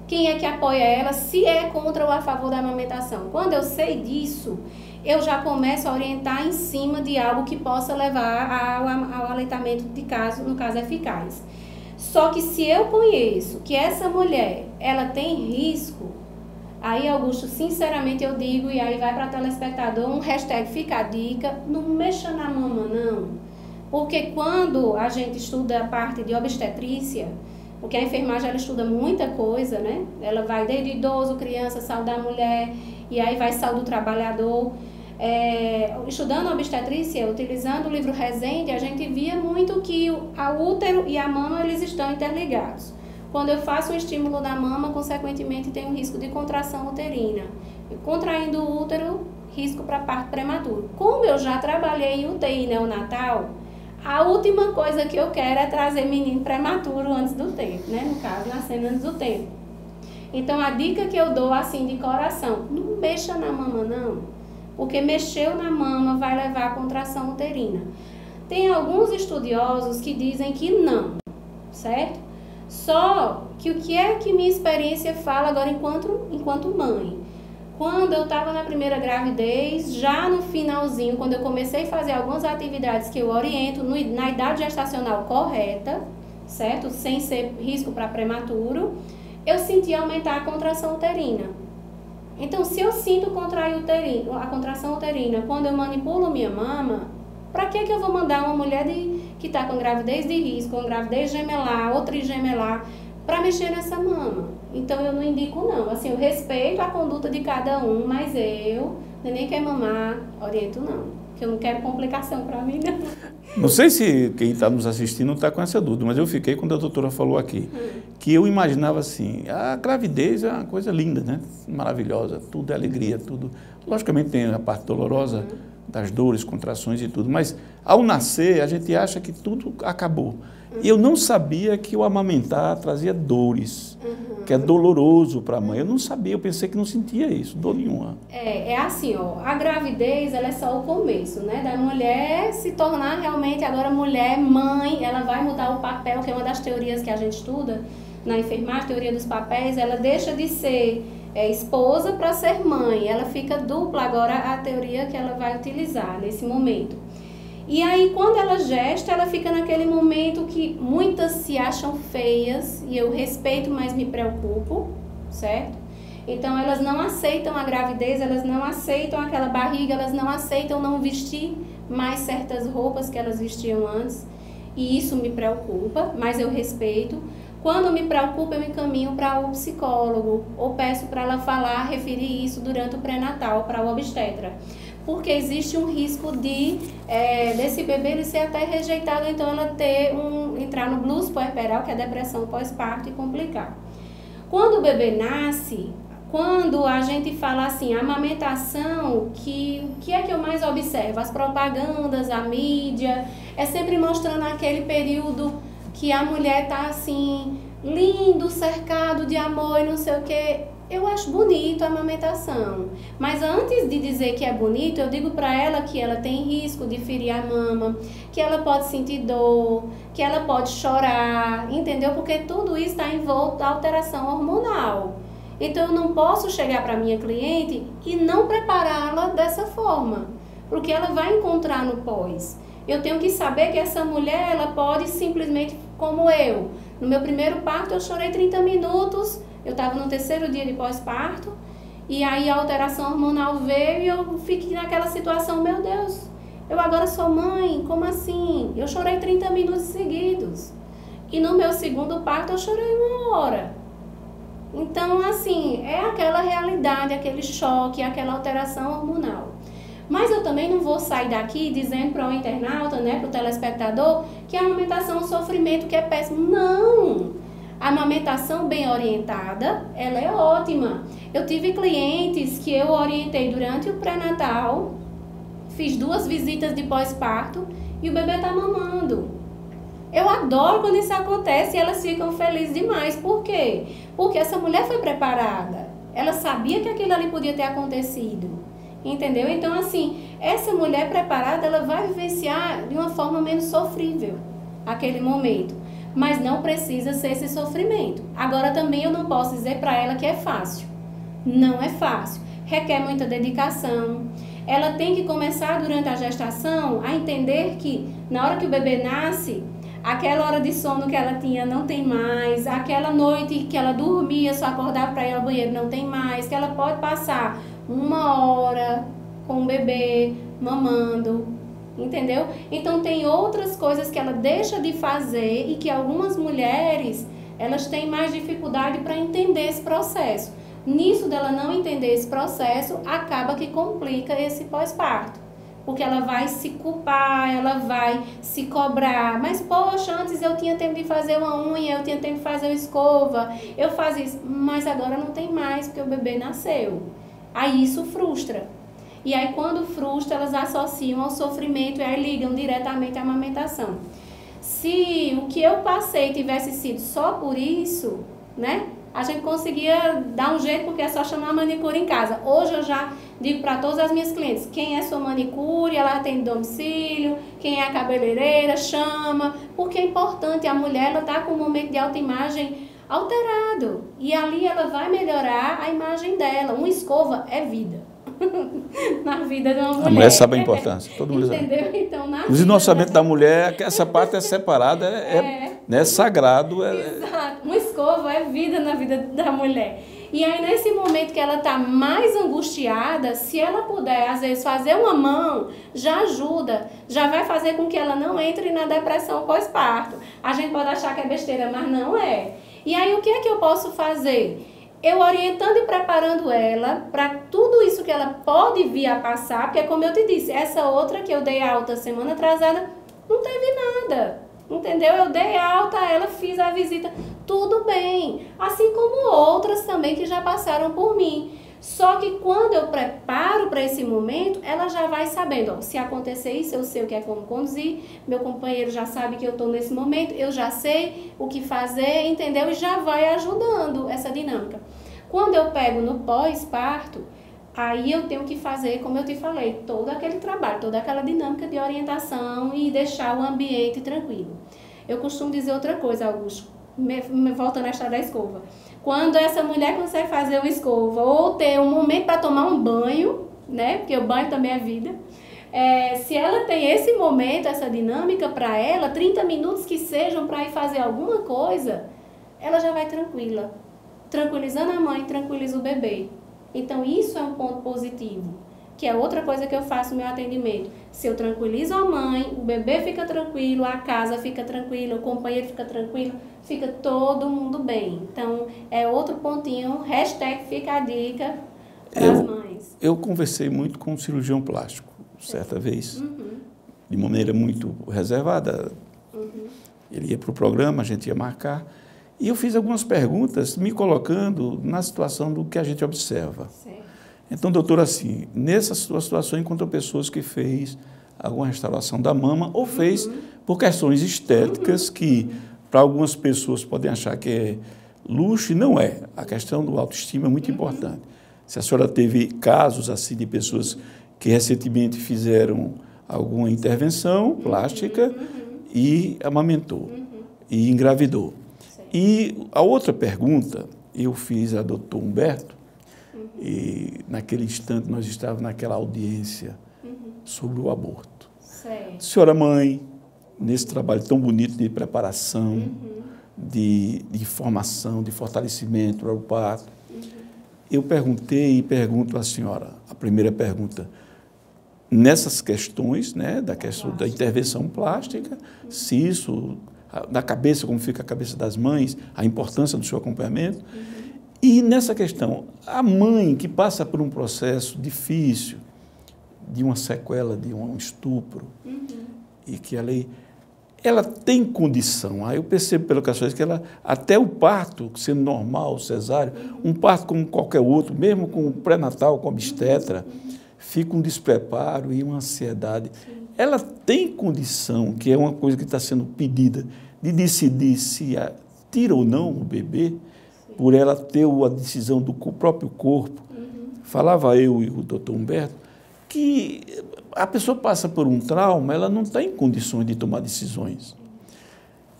quem é que apoia ela, se é contra ou a favor da amamentação. Quando eu sei disso, eu já começo a orientar em cima de algo que possa levar ao aleitamento de caso, no caso eficaz. Só que se eu conheço que essa mulher, ela tem risco, aí, Augusto, sinceramente eu digo, e aí vai para telespectador, um hashtag fica a dica, não mexa na mama não. Porque quando a gente estuda a parte de obstetrícia, porque a enfermagem ela estuda muita coisa, né? Ela vai desde idoso, criança, saúde da mulher, e aí vai saúde do trabalhador. Estudando a obstetrícia, utilizando o livro Rezende, a gente via muito que o útero e a mama eles estão interligados. Quando eu faço um estímulo da mama, consequentemente tem um risco de contração uterina. E contraindo o útero, risco para parto prematuro. Como eu já trabalhei em UTI neonatal, a última coisa que eu quero é trazer menino prematuro antes do tempo, né? No caso, nascendo antes do tempo. Então, a dica que eu dou assim de coração, não mexa na mama não, porque mexeu na mama vai levar a contração uterina. Tem alguns estudiosos que dizem que não, certo? Só que o que é que minha experiência fala agora enquanto mãe? Quando eu estava na primeira gravidez, já no finalzinho, quando eu comecei a fazer algumas atividades que eu oriento na idade gestacional correta, certo? Sem ser risco para prematuro, eu senti aumentar a contração uterina. Então, se eu sinto a contração uterina quando eu manipulo minha mama, para que eu vou mandar uma mulher que está com gravidez de risco, com gravidez gemelar ou trigemelar, para mexer nessa mama? Então, eu não indico não. Assim, eu respeito a conduta de cada um, mas eu nem quer mamar, oriento não. Porque eu não quero complicação para mim, não. Não sei se quem está nos assistindo está com essa dúvida, mas eu fiquei quando a doutora falou aqui, que eu imaginava assim, a gravidez é uma coisa linda, né? Maravilhosa, tudo é alegria, tudo. Logicamente tem a parte dolorosa das dores, contrações e tudo, mas ao nascer a gente acha que tudo acabou. E eu não sabia que o amamentar trazia dores, que é doloroso para a mãe. Eu não sabia, eu pensei que não sentia isso, dor nenhuma. É assim, ó, a gravidez ela é só o começo, né? Da mulher se tornar realmente agora mulher, mãe, ela vai mudar o papel, que é uma das teorias que a gente estuda na enfermagem, teoria dos papéis, ela deixa de ser esposa para ser mãe, ela fica dupla agora a teoria que ela vai utilizar nesse momento. E aí, quando ela gesta, ela fica naquele momento que muitas se acham feias, e eu respeito, mas me preocupo, certo? Então elas não aceitam a gravidez, elas não aceitam aquela barriga, elas não aceitam não vestir mais certas roupas que elas vestiam antes. E isso me preocupa, mas eu respeito. Quando me preocupa, eu encaminho para o psicólogo ou peço para ela falar, referir isso durante o pré-natal para o obstetra. Porque existe um risco desse bebê ele ser até rejeitado, então ela entrar no blues puerperal, que é a depressão pós-parto, e complicar. Quando o bebê nasce, quando a gente fala assim, a amamentação, o que é que eu mais observo? As propagandas, a mídia, é sempre mostrando aquele período que a mulher tá assim, lindo, cercado de amor e não sei o quê. Eu acho bonito a amamentação, mas antes de dizer que é bonito, eu digo para ela que ela tem risco de ferir a mama, que ela pode sentir dor, que ela pode chorar, entendeu? Porque tudo isso está envolto da alteração hormonal. Então eu não posso chegar para minha cliente e não prepará-la dessa forma, porque ela vai encontrar no pós. Eu tenho que saber que essa mulher, ela pode simplesmente, como eu, no meu primeiro parto eu chorei 30 minutos, eu estava no 3º dia de pós-parto, e aí a alteração hormonal veio e eu fiquei naquela situação, meu Deus, eu agora sou mãe, como assim? Eu chorei 30 minutos seguidos. E no meu segundo parto eu chorei 1 hora. Então, assim, é aquela realidade, aquele choque, aquela alteração hormonal. Mas eu também não vou sair daqui dizendo para o internauta, né, para o telespectador, que a amamentação é um sofrimento que é péssimo. Não! A amamentação bem orientada, ela é ótima. Eu tive clientes que eu orientei durante o pré-natal, fiz 2 visitas de pós-parto e o bebê está mamando. Eu adoro quando isso acontece e elas ficam felizes demais. Por quê? Porque essa mulher foi preparada. Ela sabia que aquilo ali podia ter acontecido. Entendeu? Então, assim, essa mulher preparada, ela vai vivenciar de uma forma menos sofrível aquele momento. Mas não precisa ser esse sofrimento. Agora, também eu não posso dizer para ela que é fácil. Não é fácil. Requer muita dedicação. Ela tem que começar durante a gestação a entender que na hora que o bebê nasce, aquela hora de sono que ela tinha não tem mais, aquela noite que ela dormia, só acordava para ir ao banheiro não tem mais, que ela pode passar 1 hora com o bebê mamando, entendeu? Então tem outras coisas que ela deixa de fazer e que algumas mulheres, elas têm mais dificuldade para entender esse processo. Nisso dela não entender esse processo, acaba que complica esse pós-parto. Porque ela vai se culpar, ela vai se cobrar. Mas, poxa, antes eu tinha tempo de fazer uma unha, eu tinha tempo de fazer uma escova, eu fazia isso. Mas agora não tem mais, porque o bebê nasceu. Aí isso frustra. E aí quando frustra, elas associam ao sofrimento e aí ligam diretamente à amamentação. Se o que eu passei tivesse sido só por isso, né? A gente conseguia dar um jeito, porque é só chamar a manicure em casa. Hoje eu já digo para todas as minhas clientes, quem é sua manicure, ela atende domicílio, quem é a cabeleireira, chama, porque é importante, a mulher ela tá com um momento de autoimagem alterado, e ali ela vai melhorar a imagem dela. Uma escova é vida. Na vida de uma mulher. A mulher sabe a importância, todo mundo sabe. Entendeu? Então, inclusive no orçamento da mulher, essa parte é separada, é sagrado. Exato, uma escova é vida na vida da mulher. E aí nesse momento que ela está mais angustiada, se ela puder às vezes fazer uma mão, já ajuda, já vai fazer com que ela não entre na depressão pós-parto. A gente pode achar que é besteira, mas não é. E aí o que é que eu posso fazer? Eu orientando e preparando ela para tudo isso que ela pode vir a passar, porque como eu te disse, essa outra que eu dei alta semana atrasada, não teve nada, entendeu? Eu dei alta a ela, fiz a visita, tudo bem, assim como outras também que já passaram por mim. Só que quando eu preparo para esse momento, ela já vai sabendo, ó, se acontecer isso, eu sei o que é como conduzir, meu companheiro já sabe que eu estou nesse momento, eu já sei o que fazer, entendeu? E já vai ajudando essa dinâmica. Quando eu pego no pós-parto, aí eu tenho que fazer, como eu te falei, todo aquele trabalho, toda aquela dinâmica de orientação e deixar o ambiente tranquilo. Eu costumo dizer outra coisa, Augusto, voltando à história da escova. Quando essa mulher consegue fazer uma escova ou ter um momento para tomar um banho, né? Porque o banho também é vida. Se ela tem esse momento, essa dinâmica para ela, 30 minutos que sejam para ir fazer alguma coisa, ela já vai tranquila. tranquilizando a mãe, tranquiliza o bebê. Então, isso é um ponto positivo, que é outra coisa que eu faço no meu atendimento. Se eu tranquilizo a mãe, o bebê fica tranquilo, a casa fica tranquila, o companheiro fica tranquilo, fica todo mundo bem. Então, é outro pontinho, hashtag fica a dica para as mães. Eu conversei muito com um cirurgião plástico, certa vez, de maneira muito reservada. Ele ia para o programa, a gente ia marcar, e eu fiz algumas perguntas me colocando na situação do que a gente observa. Certo. Então, doutor, assim, nessa situação encontrou pessoas que fez alguma restauração da mama ou fez por questões estéticas que, para algumas pessoas, podem achar que é luxo e não é. A questão do autoestima é muito importante. Se a senhora teve casos assim de pessoas que recentemente fizeram alguma intervenção plástica e amamentou e engravidou. E a outra pergunta eu fiz a doutor Humberto, e naquele instante nós estávamos naquela audiência sobre o aborto. Certo. Senhora mãe, nesse trabalho tão bonito de preparação, de formação, de fortalecimento para o parto, eu perguntei e pergunto à senhora, a primeira pergunta, nessas questões, né, da questão da intervenção plástica, se isso, na cabeça, como fica a cabeça das mães, a importância do seu acompanhamento, e nessa questão, a mãe que passa por um processo difícil, de uma sequela, de um estupro, e que ela tem condição, aí eu percebo pelo que a senhora diz, que ela, até o parto, sendo normal, cesáreo, um parto como qualquer outro, mesmo com o pré-natal, com obstetra, fica um despreparo e uma ansiedade. Ela tem condição, que é uma coisa que está sendo pedida, de decidir se tira ou não o bebê, por ela ter a decisão do próprio corpo. Falava eu e o doutor Humberto que a pessoa passa por um trauma, ela não está em condições de tomar decisões.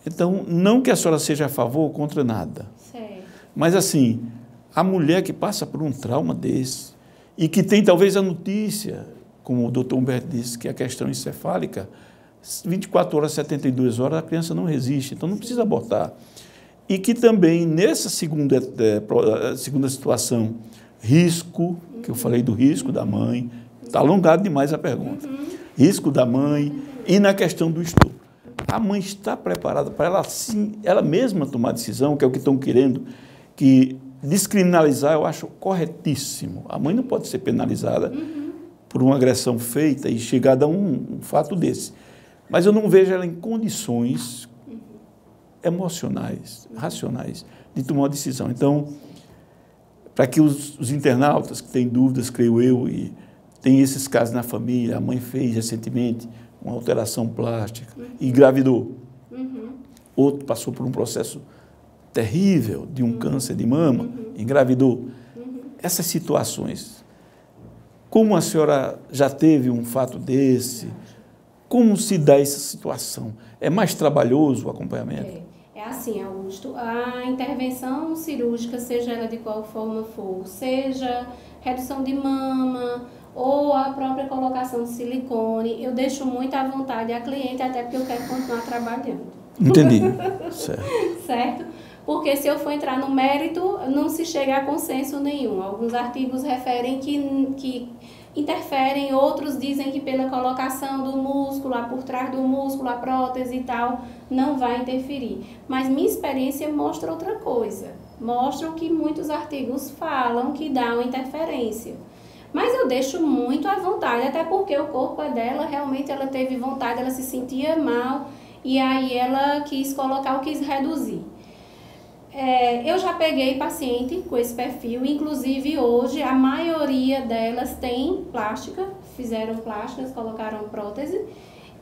Então, não que a senhora seja a favor ou contra nada, mas assim, a mulher que passa por um trauma desse e que tem talvez a notícia, como o doutor Humberto disse, que a questão encefálica, 24 horas, 72 horas, a criança não resiste, então não precisa abortar. E que também, nessa segunda situação, risco, que eu falei do risco da mãe, está alongado demais a pergunta, risco da mãe e na questão do estupro. A mãe está preparada para ela, sim, ela mesma tomar decisão, que é o que estão querendo, que descriminalizar eu acho corretíssimo. A mãe não pode ser penalizada por uma agressão feita e chegada a um fato desse. Mas eu não vejo ela em condições emocionais, racionais, de tomar uma decisão. Então, para que os internautas que têm dúvidas, creio eu, e tem esses casos na família, a mãe fez recentemente uma alteração plástica e engravidou. Outro passou por um processo terrível de um câncer de mama, engravidou. Essas situações, como a senhora já teve um fato desse, como se dá essa situação? É mais trabalhoso o acompanhamento? É assim, Augusto, a intervenção cirúrgica, seja ela de qual forma for, seja redução de mama ou a própria colocação de silicone, eu deixo muito à vontade a cliente, até porque eu quero continuar trabalhando. Entendi. Certo. Certo? Porque se eu for entrar no mérito, não se chega a consenso nenhum. Alguns artigos referem que interferem, outros dizem que pela colocação do músculo, lá por trás do músculo, a prótese e tal, não vai interferir. Mas minha experiência mostra outra coisa. Mostra o que muitos artigos falam que dá uma interferência. Mas eu deixo muito à vontade, até porque o corpo é dela, realmente ela teve vontade, ela se sentia mal e aí ela quis colocar ou quis reduzir. Eu já peguei paciente com esse perfil, inclusive hoje a maioria delas tem plástica, fizeram plásticas, colocaram prótese,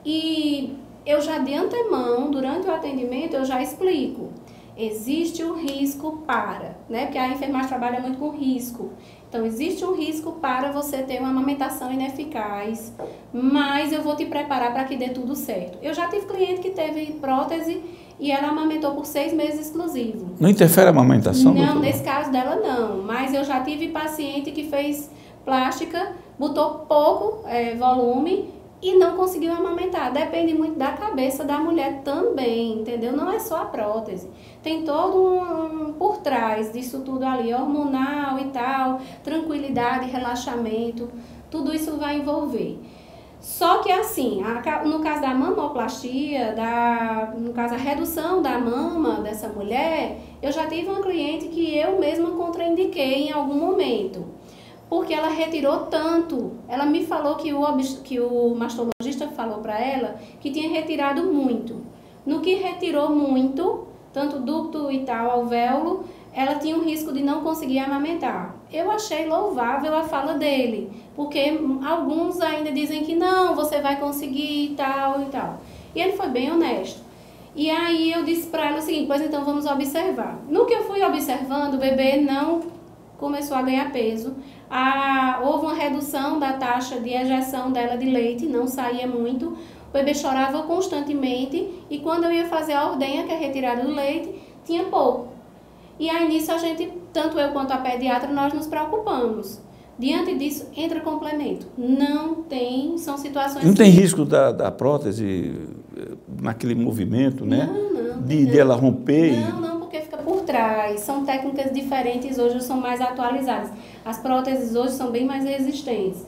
e eu já de antemão, durante o atendimento, eu já explico. Existe um risco para, né? Porque a enfermagem trabalha muito com risco. Então, existe um risco para você ter uma amamentação ineficaz, mas eu vou te preparar para que dê tudo certo. Eu já tive cliente que teve prótese e ela amamentou por 6 meses exclusivo. Não interfere a amamentação? Não, doutor? nesse caso dela não, mas eu já tive paciente que fez plástica, botou pouco volume e não conseguiu amamentar. Depende muito da cabeça da mulher também, entendeu? Não é só a prótese. Tem todo por trás disso tudo ali, hormonal e tal, tranquilidade, relaxamento, tudo isso vai envolver. Só que assim, no caso da mamoplastia, no caso a redução da mama dessa mulher, eu já tive uma cliente que eu mesma contraindiquei em algum momento, porque ela retirou tanto. Ela me falou que o mastologista falou para ela que tinha retirado muito. No que retirou muito, tanto ducto e tal, alvéolo, ela tinha um risco de não conseguir amamentar. Eu achei louvável a fala dele, porque alguns ainda dizem que não, você vai conseguir e tal e tal. E ele foi bem honesto. E aí eu disse para ela o seguinte, pois então vamos observar. No que eu fui observando, o bebê não começou a ganhar peso. Houve uma redução da taxa de ejeção dela de leite, não saía muito. O bebê chorava constantemente e quando eu ia fazer a ordenha, que é a retirada do leite, tinha pouco. E aí nisso a gente, tanto eu quanto a pediatra, nós nos preocupamos. Diante disso, entra complemento. Não tem, são situações... Não tem risco da prótese naquele movimento, né? Não. De ela romper? Não, porque fica por trás. São técnicas diferentes hoje, são mais atualizadas. As próteses hoje são bem mais resistentes.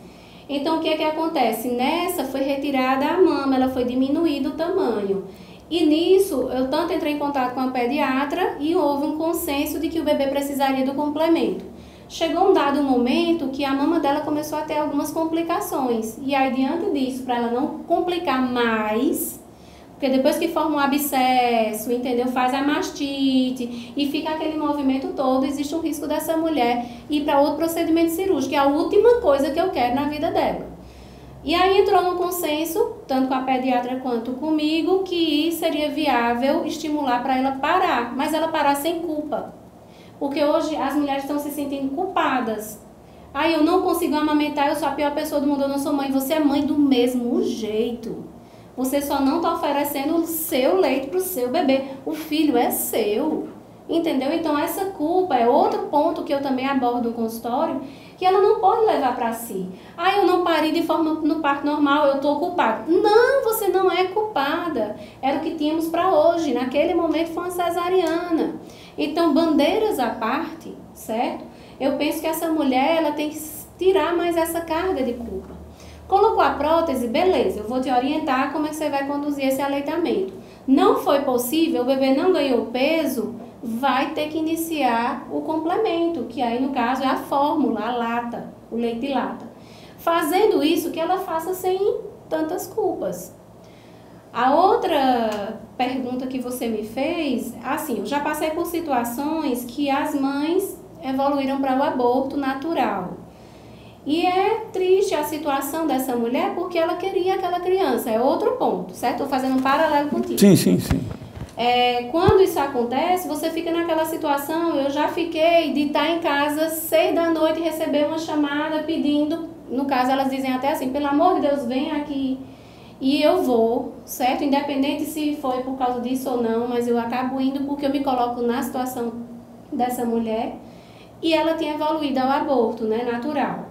Então, o que é que acontece? Nessa foi retirada a mama, ela foi diminuído o tamanho. E nisso, eu tanto entrei em contato com a pediatra e houve um consenso de que o bebê precisaria do complemento. Chegou um dado momento que a mama dela começou a ter algumas complicações. E aí, diante disso, para ela não complicar mais, porque depois que forma um abscesso, entendeu? Faz a mastite e fica aquele movimento todo, existe um risco dessa mulher ir para outro procedimento cirúrgico, que é a última coisa que eu quero na vida dela. E aí entrou no consenso, tanto com a pediatra quanto comigo, que seria viável estimular para ela parar, mas ela parar sem culpa. Porque hoje as mulheres estão se sentindo culpadas. Eu não consigo amamentar, eu sou a pior pessoa do mundo, eu não sou mãe. Você é mãe do mesmo jeito. Você só não está oferecendo o seu leite para o seu bebê. O filho é seu. Entendeu? Então essa culpa é outro ponto que eu também abordo no consultório, que ela não pode levar para si. Eu não parei de forma no parto normal, eu estou culpada. Não, você não é culpada. Era o que tínhamos para hoje. Naquele momento foi uma cesariana. Então, bandeiras à parte, certo? Eu penso que essa mulher ela tem que tirar mais essa carga de culpa. Colocou a prótese, beleza, eu vou te orientar como é que você vai conduzir esse aleitamento. Não foi possível, o bebê não ganhou peso, vai ter que iniciar o complemento, que aí no caso é a fórmula, a lata, o leite de lata. Fazendo isso, que ela faça sem tantas culpas. A outra pergunta que você me fez, assim, eu já passei por situações que as mães evoluíram para o aborto natural. E é triste a situação dessa mulher porque ela queria aquela criança, é outro ponto, certo? Estou fazendo um paralelo contigo. Sim. Quando isso acontece, você fica naquela situação, eu já fiquei de estar em casa 6 da noite e receber uma chamada pedindo, no caso elas dizem até assim, pelo amor de Deus, vem aqui. E eu vou, certo? Independente se foi por causa disso ou não, mas eu acabo indo porque eu me coloco na situação dessa mulher e ela tinha evoluído ao aborto, né, natural.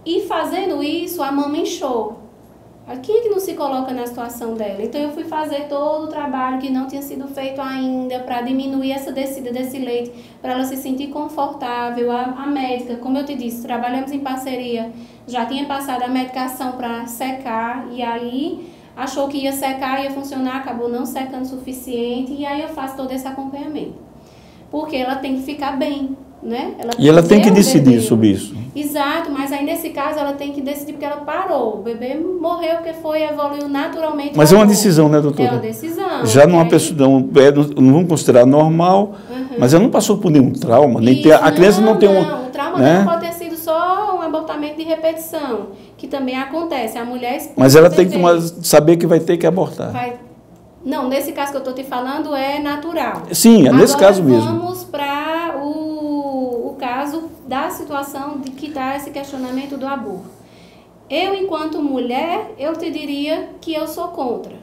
E fazendo isso, a mama inchou. Quem é que não se coloca na situação dela? Então eu fui fazer todo o trabalho que não tinha sido feito ainda para diminuir essa descida desse leite, para ela se sentir confortável. A médica, como eu te disse, trabalhamos em parceria, já tinha passado a medicação para secar e aí achou que ia secar, ia funcionar, acabou não secando o suficiente e aí eu faço todo esse acompanhamento. Porque ela tem que ficar bem, né? Ela tem que decidir sobre isso. Exato, mas aí nesse caso ela tem que decidir porque ela parou. O bebê morreu porque evoluiu naturalmente. Mas é uma decisão, né, doutora? É uma decisão. Já numa pessoa, não vamos considerar normal, mas ela não passou por nenhum trauma, nem ter, a criança não tem um... Não, o trauma dela pode ter sido só um abortamento de repetição, que também acontece. A mulher expulsa. Mas ela tem que saber que vai ter que abortar. Não, nesse caso que eu estou te falando é natural. Sim, é nesse caso mesmo. Vamos para o caso da situação de que está esse questionamento do aborto. Eu, enquanto mulher, eu te diria que eu sou contra.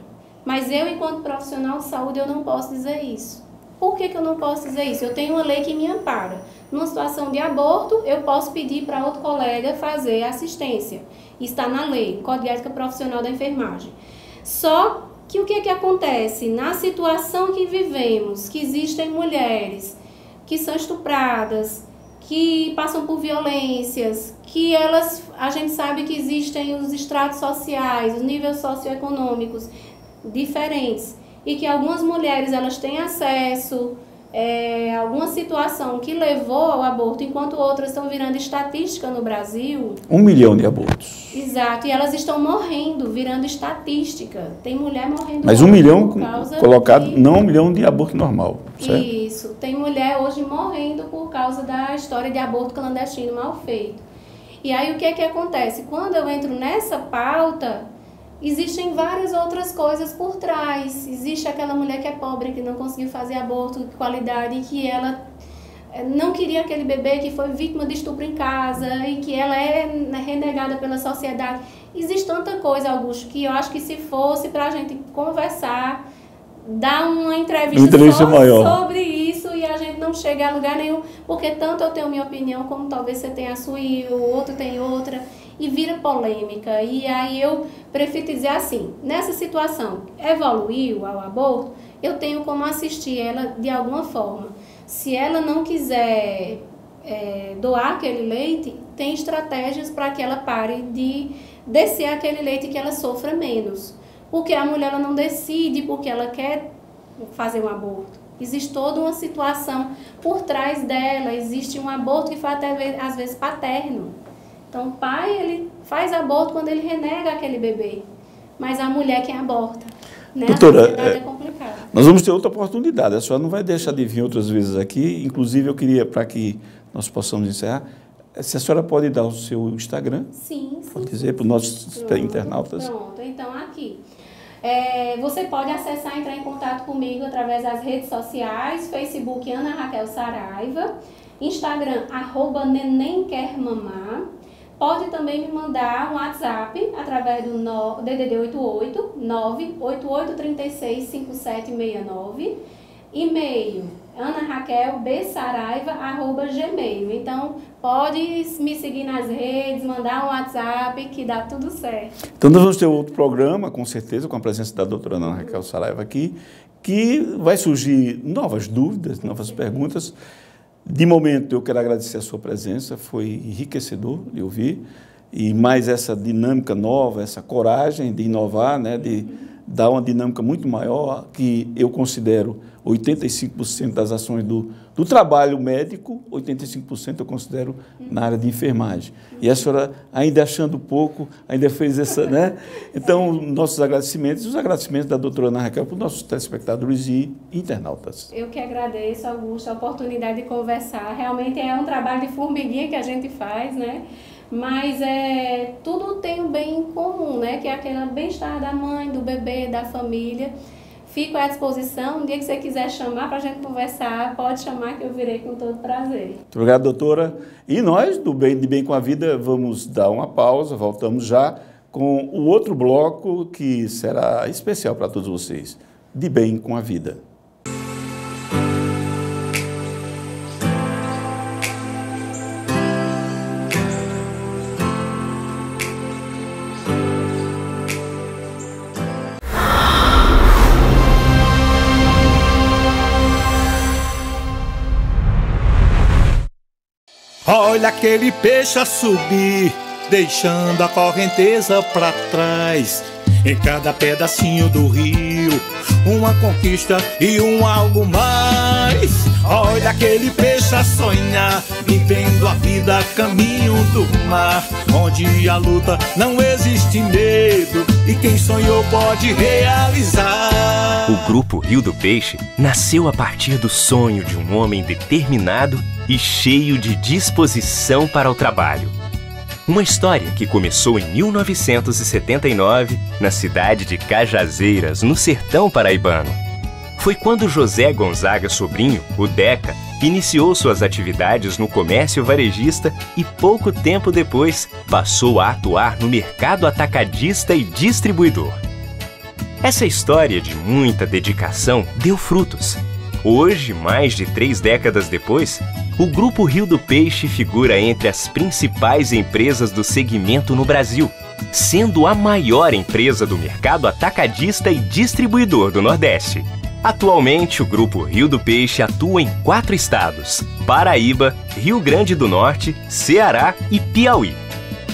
Mas eu, enquanto profissional de saúde, eu não posso dizer isso. Por que eu não posso dizer isso? Eu tenho uma lei que me ampara. Numa situação de aborto, eu posso pedir para outro colega fazer assistência. Está na lei, Código de Ética Profissional da Enfermagem. Só que o que é que acontece? Na situação que vivemos, que existem mulheres que são estupradas, que passam por violências, que a gente sabe que existem os estratos sociais, os níveis socioeconômicos diferentes, e que algumas mulheres elas têm acesso a alguma situação que levou ao aborto, enquanto outras estão virando estatística no Brasil. 1 milhão de abortos. Exato, e elas estão morrendo, virando estatística. Tem mulher morrendo. Mas 1 milhão colocado, não 1 milhão de aborto normal, certo? Isso, tem mulher hoje morrendo por causa da história de aborto clandestino mal feito. E aí o que é que acontece? Quando eu entro nessa pauta, existem várias outras coisas por trás. Existe aquela mulher que é pobre, que não conseguiu fazer aborto de qualidade, que ela não queria aquele bebê, que foi vítima de estupro em casa e que ela é renegada pela sociedade. Existe tanta coisa, Augusto, que eu acho que se fosse para a gente conversar, dar uma entrevista só maior sobre isso, e a gente não chega a lugar nenhum, porque tanto eu tenho minha opinião, como talvez você tenha a sua e o outro tem outra, e vira polêmica. E aí eu prefiro dizer assim, nessa situação, evoluiu ao aborto, eu tenho como assistir ela de alguma forma. Se ela não quiser doar aquele leite, tem estratégias para que ela pare de descer aquele leite e que ela sofra menos. Porque a mulher ela não decide porque ela quer fazer um aborto. Existe toda uma situação por trás dela, existe um aborto que foi até às vezes paterno. Então o pai ele faz aborto quando ele renega aquele bebê, mas a mulher quem aborta. Né? Doutora, é complicado. Nós vamos ter outra oportunidade, a senhora não vai deixar de vir outras vezes aqui, inclusive eu queria, para que nós possamos encerrar, se a senhora pode dar o seu Instagram? Sim. Pode dizer para os nossos internautas? Pronto, então aqui. Você pode acessar, entrar em contato comigo através das redes sociais, Facebook Ana Raquel Saraiva, Instagram @nenenquermamar. Pode também me mandar um WhatsApp através do DDD 88 98836 5769, e-mail anaraquelbsaraiva@gmail. Então, pode me seguir nas redes, mandar um WhatsApp, que dá tudo certo. Então, nós vamos ter outro programa, com certeza, com a presença da doutora Ana Raquel Saraiva aqui, que vai surgir novas dúvidas, novas perguntas. De momento, eu quero agradecer a sua presença, foi enriquecedor de ouvir, e mais essa dinâmica nova, essa coragem de inovar, né, de dar uma dinâmica muito maior, que eu considero 85% das ações do trabalho médico, 85% eu considero na área de enfermagem. E a senhora, ainda achando pouco, ainda fez essa, né? Então, nossos agradecimentos, os agradecimentos da doutora Ana Raquel para os nossos telespectadores e internautas. Eu que agradeço, Augusto, a oportunidade de conversar. Realmente é um trabalho de formiguinha que a gente faz, né? Mas tudo tem um bem em comum, né? Que é aquele bem-estar da mãe, do bebê, da família. Fico à disposição, um dia que você quiser chamar para a gente conversar, pode chamar que eu virei com todo prazer. Muito obrigado, doutora. E nós, do De Bem com a Vida, vamos dar uma pausa, voltamos já com o outro bloco que será especial para todos vocês. De Bem com a Vida. Olha aquele peixe a subir, deixando a correnteza pra trás. Em cada pedacinho do rio, uma conquista e um algo mais. Olha aquele peixe a sonhar, vivendo a vida a caminho do mar, onde a luta não existe medo e quem sonhou pode realizar. O Grupo Rio do Peixe nasceu a partir do sonho de um homem determinado e cheio de disposição para o trabalho. Uma história que começou em 1979, na cidade de Cajazeiras, no sertão paraibano. Foi quando José Gonzaga Sobrinho, o Deca, iniciou suas atividades no comércio varejista e pouco tempo depois passou a atuar no mercado atacadista e distribuidor. Essa história de muita dedicação deu frutos. Hoje, mais de 3 décadas depois, o Grupo Rio do Peixe figura entre as principais empresas do segmento no Brasil, sendo a maior empresa do mercado atacadista e distribuidor do Nordeste. Atualmente, o Grupo Rio do Peixe atua em 4 estados: Paraíba, Rio Grande do Norte, Ceará e Piauí.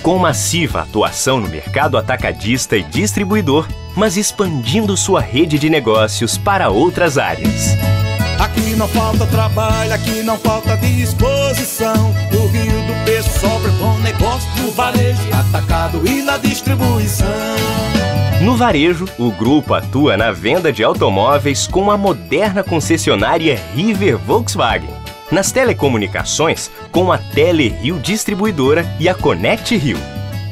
Com massiva atuação no mercado atacadista e distribuidor, mas expandindo sua rede de negócios para outras áreas. Aqui não falta trabalho, aqui não falta disposição. O Rio do Peixe sofre bom negócio no varejo, atacado e na distribuição. No varejo, o grupo atua na venda de automóveis com a moderna concessionária River Volkswagen. Nas telecomunicações, com a Tele Rio Distribuidora e a Connect Rio.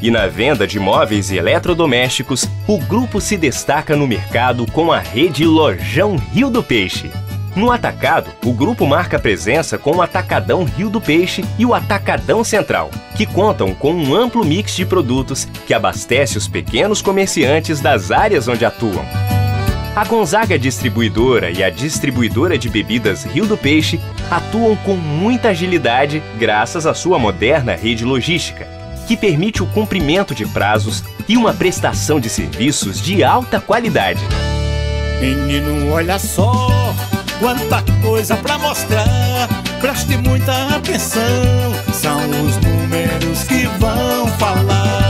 E na venda de móveis e eletrodomésticos, o grupo se destaca no mercado com a rede Lojão Rio do Peixe. No atacado, o grupo marca presença com o Atacadão Rio do Peixe e o Atacadão Central, que contam com um amplo mix de produtos que abastece os pequenos comerciantes das áreas onde atuam. A Gonzaga Distribuidora e a Distribuidora de Bebidas Rio do Peixe atuam com muita agilidade graças à sua moderna rede logística, que permite o cumprimento de prazos e uma prestação de serviços de alta qualidade. Menino, olha só, quanta coisa pra mostrar, preste muita atenção, são os números que vão falar.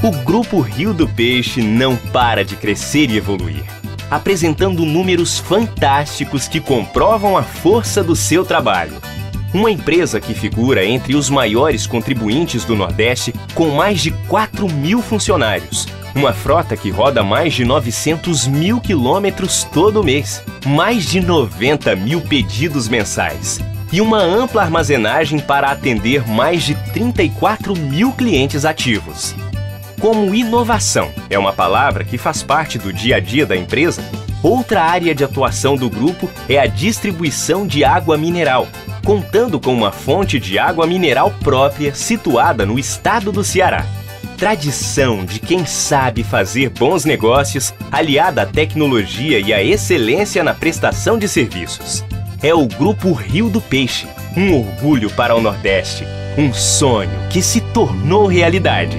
O Grupo Rio do Peixe não para de crescer e evoluir, apresentando números fantásticos que comprovam a força do seu trabalho. Uma empresa que figura entre os maiores contribuintes do Nordeste, com mais de 4.000 funcionários. Uma frota que roda mais de 900 mil quilômetros todo mês, mais de 90 mil pedidos mensais e uma ampla armazenagem para atender mais de 34 mil clientes ativos. Como inovação é uma palavra que faz parte do dia a dia da empresa, outra área de atuação do grupo é a distribuição de água mineral, contando com uma fonte de água mineral própria situada no estado do Ceará. Tradição de quem sabe fazer bons negócios, aliada à tecnologia e à excelência na prestação de serviços. É o Grupo Rio do Peixe, um orgulho para o Nordeste, um sonho que se tornou realidade.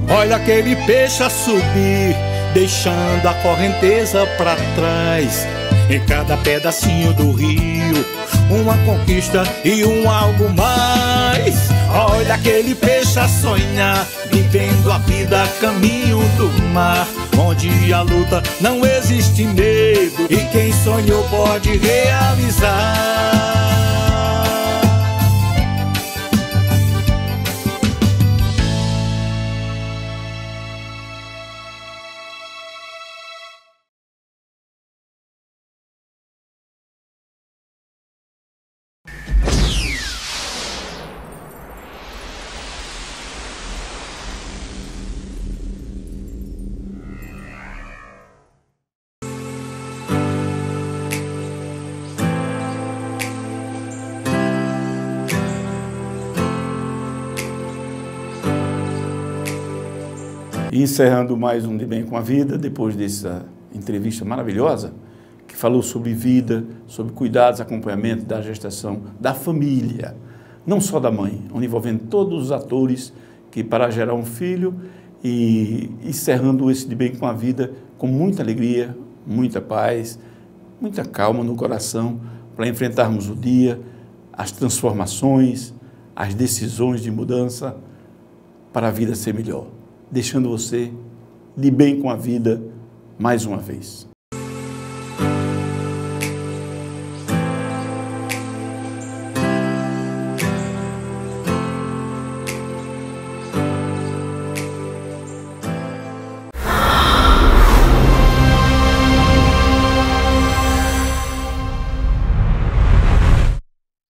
Olha aquele peixe a subir, deixando a correnteza pra trás. Em cada pedacinho do rio, uma conquista e um algo mais. Olha aquele peixe a sonhar, vivendo a vida a caminho do mar, onde a luta não existe medo e quem sonhou pode realizar. E encerrando mais um De Bem com a Vida, depois dessa entrevista maravilhosa, que falou sobre vida, sobre cuidados, acompanhamento da gestação, da família, não só da mãe, envolvendo todos os atores que para gerar um filho, e encerrando esse De Bem com a Vida com muita alegria, muita paz, muita calma no coração, para enfrentarmos o dia, as transformações, as decisões de mudança, para a vida ser melhor. Deixando você de bem com a vida mais uma vez.